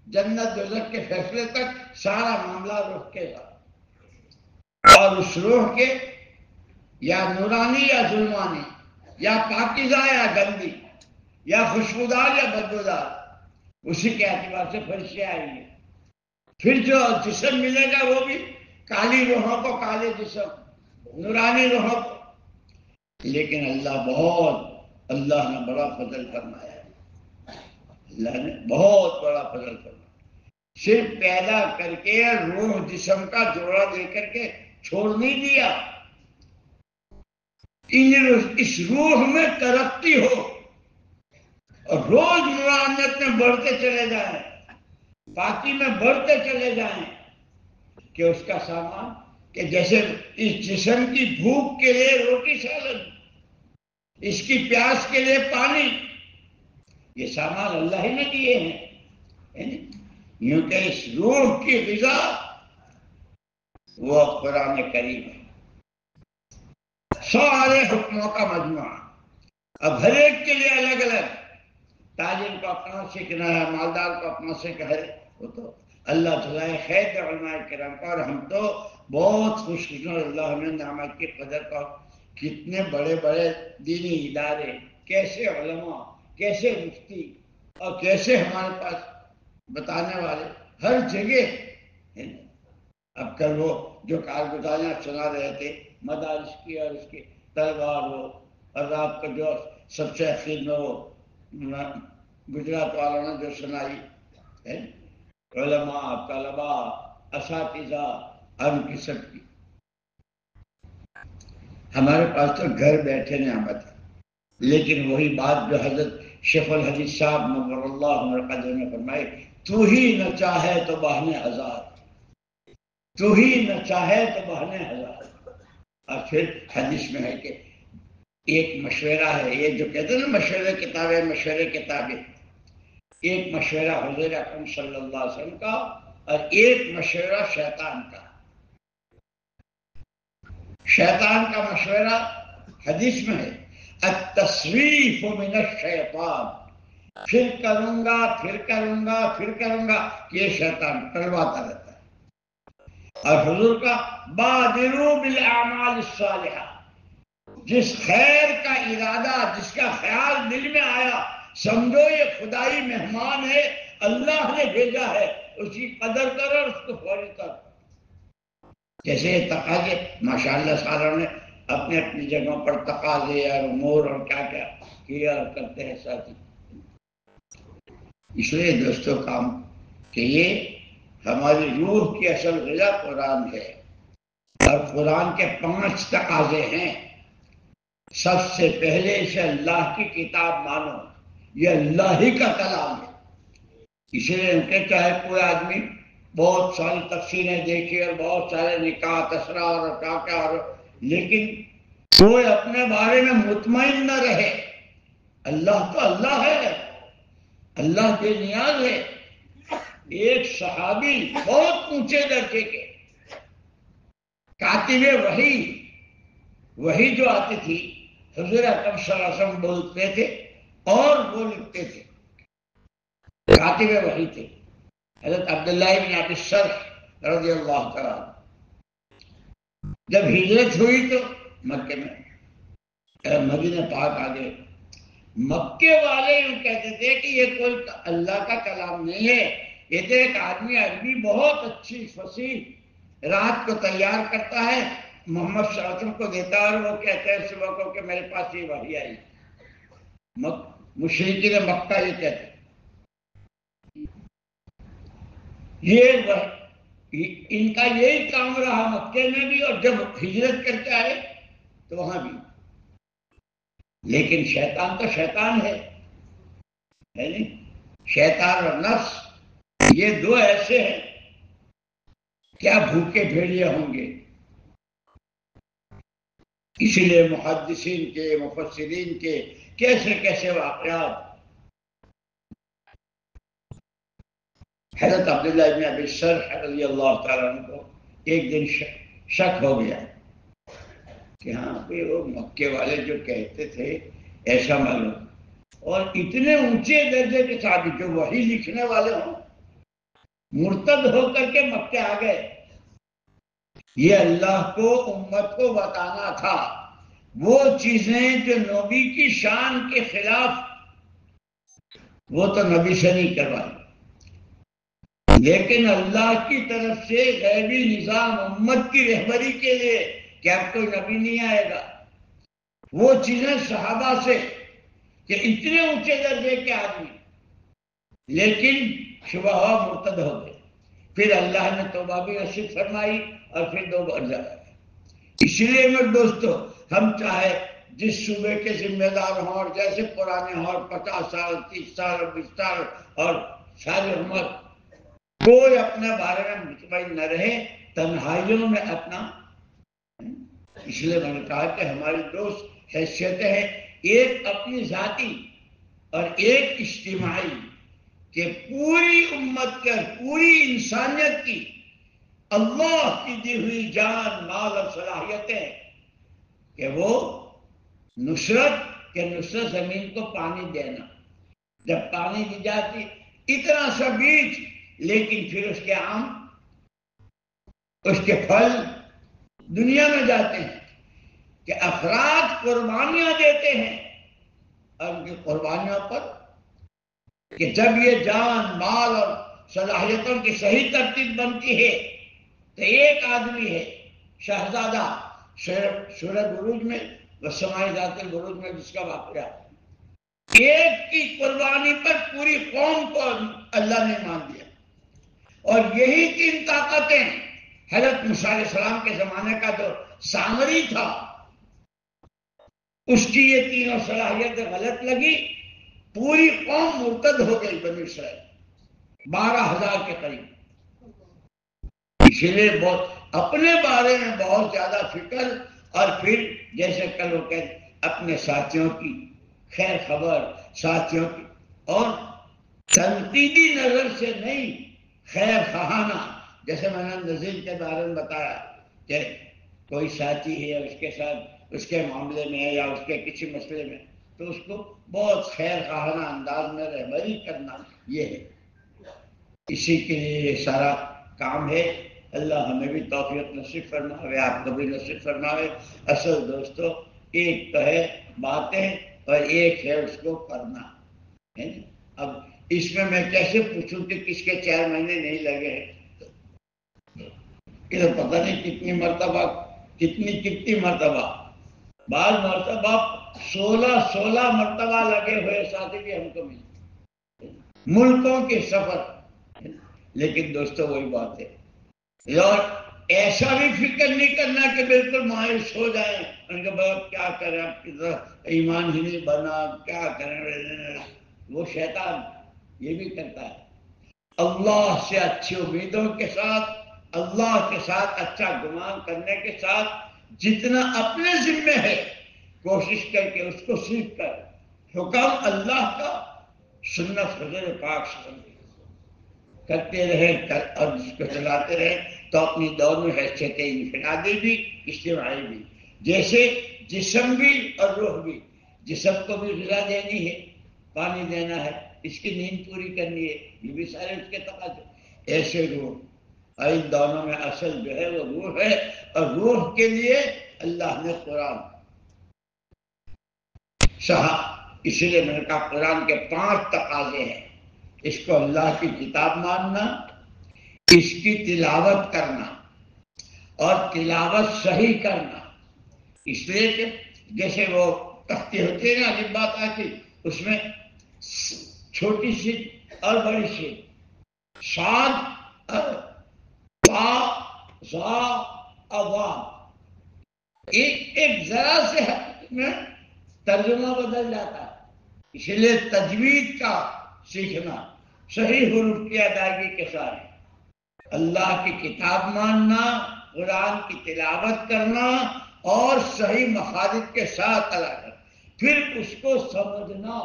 جنت دوزخ کے فیصلے تک سارا معاملہ روح کے ساتھ. اور اس روح کے یا نورانی یا ظلمانی، یا پاکیزہ یا گندی، یا خوشبودار یا بدبودار، اسی کے اعتبار سے فرشتے آئیں گے. پھر جو جسم ملے گا وہ بھی کالی روحوں کو کالے جسم، نورانی روحوں کو. لیکن اللہ نے بڑا فضل فرمایا ہے. اللہ نے بہت بڑا فضل فرمایا. صرف پیدا کر کے روح جسم کا جوڑا دے کر کے چھوڑ نہیں دیا. اس روح میں ترقی ہو اور روز نورانیت میں بڑھتے چلے جائیں، پاکی میں بڑھتے چلے جائیں، کہ اس کا سامان، کہ جیسے اس جسم کی بھوک کے لیے روٹی سالن، اس کی پیاس کے لیے پانی، یہ سامان اللہ ہی نے دیے ہیں. یوں کہ اس روح کی غذا وہ قرآن کریم ہے، سارے حکموں کا مجموعہ. اب ہر ایک کے لیے الگ الگ، تاجر کو اپنا سیکھنا ہے، مالدار کو اپنا سیکھنا ہے، وہ تو اللہ جزائے خیر علماء کرام کا. اور ہم تو بہت خوش قسمت، اللہ نے نعمت کی قدر کا. کتنے بڑے بڑے دینی ادارے، کیسے علماء، کیسے مفتی، اور کیسے ہمارے پاس بتانے والے ہر جگہ. اب کل وہ جو کارگزاریاں سنا رہے تھے مدارس کی اور اس کے طلبا، وہ اور رات کو جو سب سے اخیر میں وہ گجرات والوں نے جو سنائی ہے، علماء، طلبا، اساتذہ، ہم کی سب کی. ہمارے پاس تو گھر بیٹھے نعمت ہے. لیکن وہی بات جو حضرت شیخ الحدیث صاحب نور اللہ مرقدہ نے فرمائی، تو ہی نہ چاہے تو بہانے ہزار، تو ہی نہ چاہے تو بہانے ہزار. اور پھر حدیث میں ہے کہ ایک مشورہ ہے، یہ جو کہتے ہیں نا مشورے کتابیں، مشورے کتابیں، ایک مشورہ حضور اکرم صلی اللہ علیہ وسلم کا اور ایک مشورہ شیطان کا. شیطان کا مشورہ حدیث میں ہے التصویف من الشیطان، پھر کروں گا، پھر کروں گا، پھر کروں گا، یہ شیطان کرواتا رہتا ہے. اور حضور کا بادروا بالاعمال الصالحہ، جس خیر کا ارادہ، جس کا خیال دل میں آیا، سمجھو یہ خدائی مہمان ہے، اللہ نے بھیجا ہے، اس کی قدر کرو اور اس کو فوری کرو. جیسے تقاضے ماشاءاللہ ساروں نے اپنے اپنی جگہوں پر تقاضے اور امور اور کیا کیا کیا کرتے ہیں ساتھی. اس لیے دوستو کام کہ یہ ہماری روح کی اصل غذا قرآن ہے، اور قرآن کے 5 تقاضے ہیں. سب سے پہلے اسے اللہ کی کتاب مانو، یہ اللہ ہی کا کلام ہے. اس لیے چاہے کوئی آدمی بہت ساری تفسیریں دیکھے اور بہت سارے نکات اسرار اور کیا کیا، لیکن کوئی اپنے بارے میں مطمئن نہ رہے. اللہ تو اللہ ہے، اللہ بے نیاز ہے. ایک صحابی بہت اونچے درجے کے کاتب وحی جو آتی تھی، حضور اکرم صلی اللہ علیہ وسلم بولتے تھے اور وہ لکھتے تھے، کاتب وحی تھے حضرت عبداللہ بن ابی الصرح رضی اللہ تعالیٰ. جب ہجرت ہوئی تو مکے میں مدینہ پاک آ گئے. مکے والے یوں کہتے تھے کہ یہ کوئی اللہ کا کلام نہیں ہے، یہ تو ایک آدمی عربی بہت اچھی فصیح رات کو تیار کرتا ہے، محمد صلی اللہ علیہ وسلم کو دیتا ہے اور وہ کہتے ہیں صبح کو کہ میرے پاس یہ وحی آئی. مشرکین مکہ یہ کہتے ہیں. ان کا یہی کام رہا مکے میں بھی اور جب ہجرت کرتے آئے تو وہاں بھی. لیکن شیطان تو شیطان ہے نہیں؟ شیطان اور نفس یہ دو ایسے ہیں، کیا بھوکے بھیڑیے ہوں گے. اسی لیے محدثین کے مفسرین کے کیسے کیسے واقعات. حضرت عبداللہ ابن ابی سرح رضی اللہ تعالیٰ عنہ کو ایک دن شک ہو گیا کہ ہاں وہ مکے والے جو کہتے تھے ایسا معلوم، اور اتنے اونچے درجے کے ساتھ جو وحی لکھنے والے ہوں مرتد ہو کر کے مکے آ گئے. یہ اللہ کو امت کو بتانا تھا وہ چیزیں جو نبی کی شان کے خلاف، وہ تو نبی سے نہیں کروائی، لیکن اللہ کی طرف سے غیبی نظام امت کی رہبری کے لیے کہ اب کوئی نبی نہیں آئے گا، وہ چیزیں صحابہ سے کہ اتنے اونچے درجے کے آدمی لیکن شبہ مرتد ہو گئے. پھر اللہ نے توبہ بھی نصیب فرمائی اور پھر دو برجہ. اس لیے میرے دوستو، ہم چاہے جس صوبے کے ذمہ دار ہوں اور جیسے پرانے ہوں اور 50 سال 30 سال اور 20 سال اور ساری عمر، کوئی اپنے بارے میں مطمئن نہ رہے تنہائیوں میں اپنا. اس لیے میں نے کہا کہ ہماری دوست حیثیتیں ہیں، ایک اپنی ذاتی اور ایک اجتماعی، کہ پوری امت کے پوری انسانیت کی اللہ کی دی ہوئی جان مال اور صلاحیتیں کہ وہ نصرت زمین کو پانی دینا. جب پانی دی جاتی اتنا سا بیج، لیکن پھر اس کے آم اس کے پھل دنیا میں جاتے ہیں کہ افراد قربانیاں دیتے ہیں اور ان کی قربانیوں پر کہ جب یہ جان مال اور صلاحیتوں کی صحیح ترتیب بنتی ہے تو ایک آدمی ہے شہزادہ سورہ بروج میں والسماء ذات البروج میں جس کا واقعہ، ایک کی قربانی پر پوری قوم کو اللہ نے مان دیا. اور یہی 3 طاقتیں حضرت موسیٰ علیہ السلام کے زمانے کا جو سامری تھا اس کی یہ تینوں صلاحیتیں غلط لگی، پوری قوم مرتد ہو گئی بنی اسرائیل 12,000 کے قریب. اسی لیے اپنے بارے میں بہت زیادہ فکر، اور پھر جیسے کل وہ کہتے اپنے ساتھیوں کی خیر خبر، ساتھیوں کی، اور تنقیدی نظر سے نہیں، خیر خواہانہ. جیسے میں نے نظیر کے بارے میں بتایا کہ کوئی ساتھی ہے اس کے ساتھ اس کے معاملے میں ہے یا اس کے کسی مسئلے میں، تو اس کو بہت خیر خواہانہ انداز میں رہبری کرنا، یہ ہے. اسی کے لیے یہ سارا کام ہے. اللہ ہمیں بھی توفیق نصیب فرماوے، آپ کو بھی نصیب فرماوے. اصل دوستو ایک تو ہے باتیں اور ایک ہے اس کو کرنا. اب اس میں کیسے پوچھوں کہ کس کے 4 مہینے نہیں لگے ہیں؟ یہ تو پتہ نہیں کتنی مرتبہ، بعض مرتبہ 16 مرتبہ لگے ہوئے ساتھی بھی ہم کو ملے، ملکوں کے سفر. لیکن دوستو وہی بات ہے، اور ایسا بھی فکر نہیں کرنا کہ بالکل مایوس ہو جائیں ان کے بعد کیا کریں، آپ کی طرح ایمان ہی نہیں بنا، کیا کریں. وہ شیطان یہ بھی کرتا ہے. اللہ سے اچھی امیدوں کے ساتھ، اللہ کے ساتھ اچھا گمان کرنے کے ساتھ، جتنا اپنے ذمہ ہے کوشش کر کے اس کو سیکھ کر حکم اللہ کا، سنت حضور پاک صلی اللہ علیہ وسلم کرتے رہے اور جس کو چلاتے رہے تو اپنی دونوں حیثیتیں انفرادی بھی اجتماعی بھی، جیسے جسم بھی اور روح بھی. جسم کو بھی غذا دینی ہے، پانی دینا ہے، اس کی نیند پوری کرنی ہے، یہ بھی سارے اس کے تقاضے. ایسے روح، ان دونوں میں اصل جو ہے وہ روح ہے، اور روح کے لیے اللہ نے قرآن اس لیے میں نے کہا قرآن کے 5 تقاضے ہیں. اس کو اللہ کی کتاب ماننا، اس کی تلاوت کرنا اور تلاوت صحیح کرنا. اس لیے کہ جیسے وہ تختی ہوتی ہے نا الف با کی، اس میں چھوٹی سی اور بڑی سی، صاد طا ظا اوا، ایک ذرا سے میں ترجمہ بدل جاتا ہے. اس لیے تجوید کا سیکھنا، صحیح حروف کی ادائیگی کے ساتھ اللہ کی کتاب ماننا، قرآن کی تلاوت کرنا اور صحیح مخارج کے ساتھ ادا کرنا، پھر اس کو سمجھنا،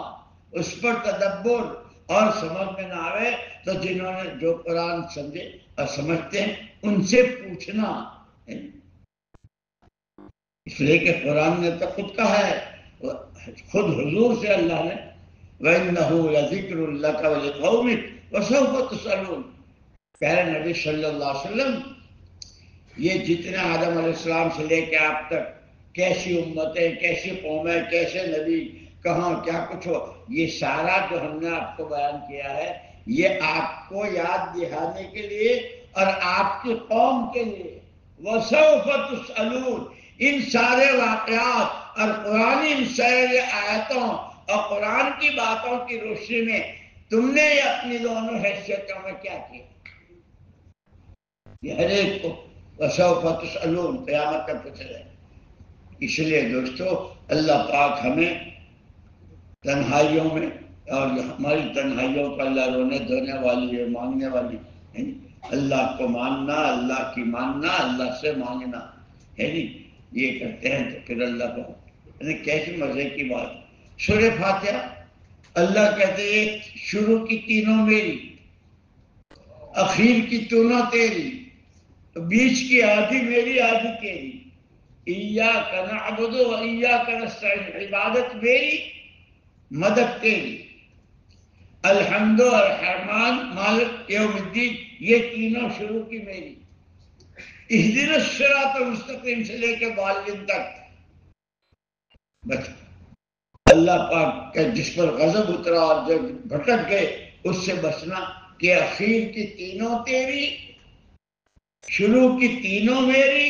اس پر تدبر، اور سمجھ میں نہ آئے تو جنہوں نے جو قرآن سمجھے اور سمجھتے ہیں ان سے پوچھنا. اس لیے کہ قرآن نے تو خود کہا ہے، خود حضور سے اللہ نے وَإِنَّهُ لَذِكْرٌ لَكَ وَلِقَوْمِكَ وَسَوْفَ تُسْأَلُونَ. پیارے نبی صلی اللہ علیہ وسلم، یہ جتنے آدم علیہ السلام سے لے کے آپ تک کیسی امتیں، کیسی قومیں، کیسے نبی، کہاں کیا کچھ ہو، یہ سارا جو ہم نے آپ کو بیان کیا ہے یہ آپ کو یاد دہانے کے لیے اور آپ کی قوم کے لیے. وَسَوْفَ تُسْأَلُونَ، ان سارے واقعات اور قرآنی ان سارے آیتوں اور قرآن کی باتوں کی روشنی میں تم نے اپنی دونوں حیثیتوں میں کیا کیا، یہ ہر ایک کو وَسَوْفَ تُسْأَلُونَ قیامت کا پوچھا جائے. اس لیے دوستو اللہ پاک ہمیں تنہائیوں میں، اور ہماری تنہائیوں کو اللہ رونے دھونے والی ہے، مانگنے والی ہے، اللہ کو ماننا، اللہ کی ماننا، اللہ سے مانگنا ہے نہیں. یہ کرتے ہیں تو پھر اللہ کو کیسی مزے کی بات. سورہ فاتحہ اللہ کہتے ہیں شروع کی تینوں میری، اخیر کی تینوں تیری، بیچ کی آدھی میری آدھی تیری. ایاک نعبد و ایاک نستعین، عبادت میری، مدد تیری. الحمد الرحمن مالک یوم الدین، یہ تینوں شروع کی میری. اہدنا الصراط المستقیم سے لے کے بالدین تک بچ اللہ پاک کا جس پر غضب اترا اور جو بھٹک گئے اس سے بچنا، کہ اخیر کی تینوں تیری، شروع کی تینوں میری،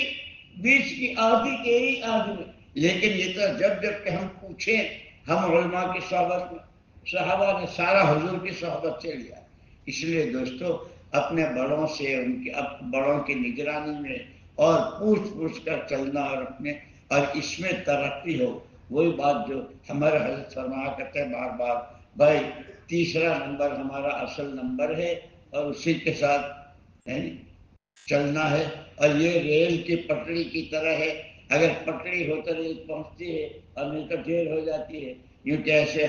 بیچ کی آدھی تیری آدھی میں. لیکن یہ تو جب کہ ہم پوچھیں، ہم علماء کی صحبت میں، صحابہ نے سارا حضور کی صحبت سے لیا. اس لیے دوستو اپنے بڑوں سے، ان کے بڑوں کی نگرانی میں اور پوچھ کر چلنا، اور اس میں ترقی ہو. وہی بات جو ہمارے حضرت فرمایا کرتے ہیں بار بار، بھائی تیسرا نمبر ہمارا اصل نمبر ہے اور اسی کے ساتھ چلنا ہے. اور یہ ریل کی پٹری کی طرح ہے، اگر پٹری ہو تو ریل پہنچتی ہے اور نہیں تو ڈھیر ہو جاتی ہے. یوں کہ ایسے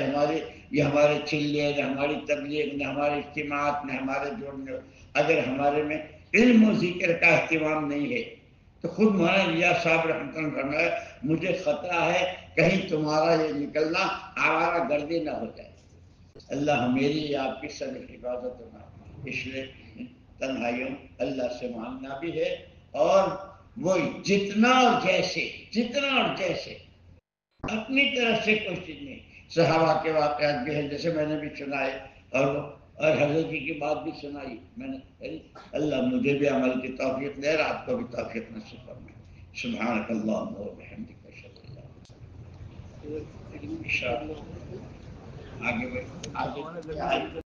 یہ ہمارے چلے، نہ ہماری تبلیغ، نہ ہمارے اجتماعات، نہ ہمارے جوڑنے، اگر ہمارے میں علم و ذکر کا اہتمام نہیں ہے تو خود مولانا الیاس صاحب رحمۃ اللہ فرمایا مجھے خطرہ ہے کہیں تمہارا یہ نکلنا آوارہ گردی نہ ہو جائے. اللہ میری آپ کی سب حفاظت ہونا. اس لیے تنہائیوں اللہ سے مانگنا بھی ہے، اور وہی جتنا اور جیسے اپنی طرف سے کوشش نہیں. صحابہ کے واقعات بھی ہیں جیسے میں نے بھی سنائے، اور حضرت جی کی بات بھی سنائی میں نے. اللہ مجھے بھی عمل کی توفیق دے اور آپ کو بھی توفیق نصیب فرمائے. سبحانک اللہم و بحمدک اشہد ان لا الہ الا انت. آگے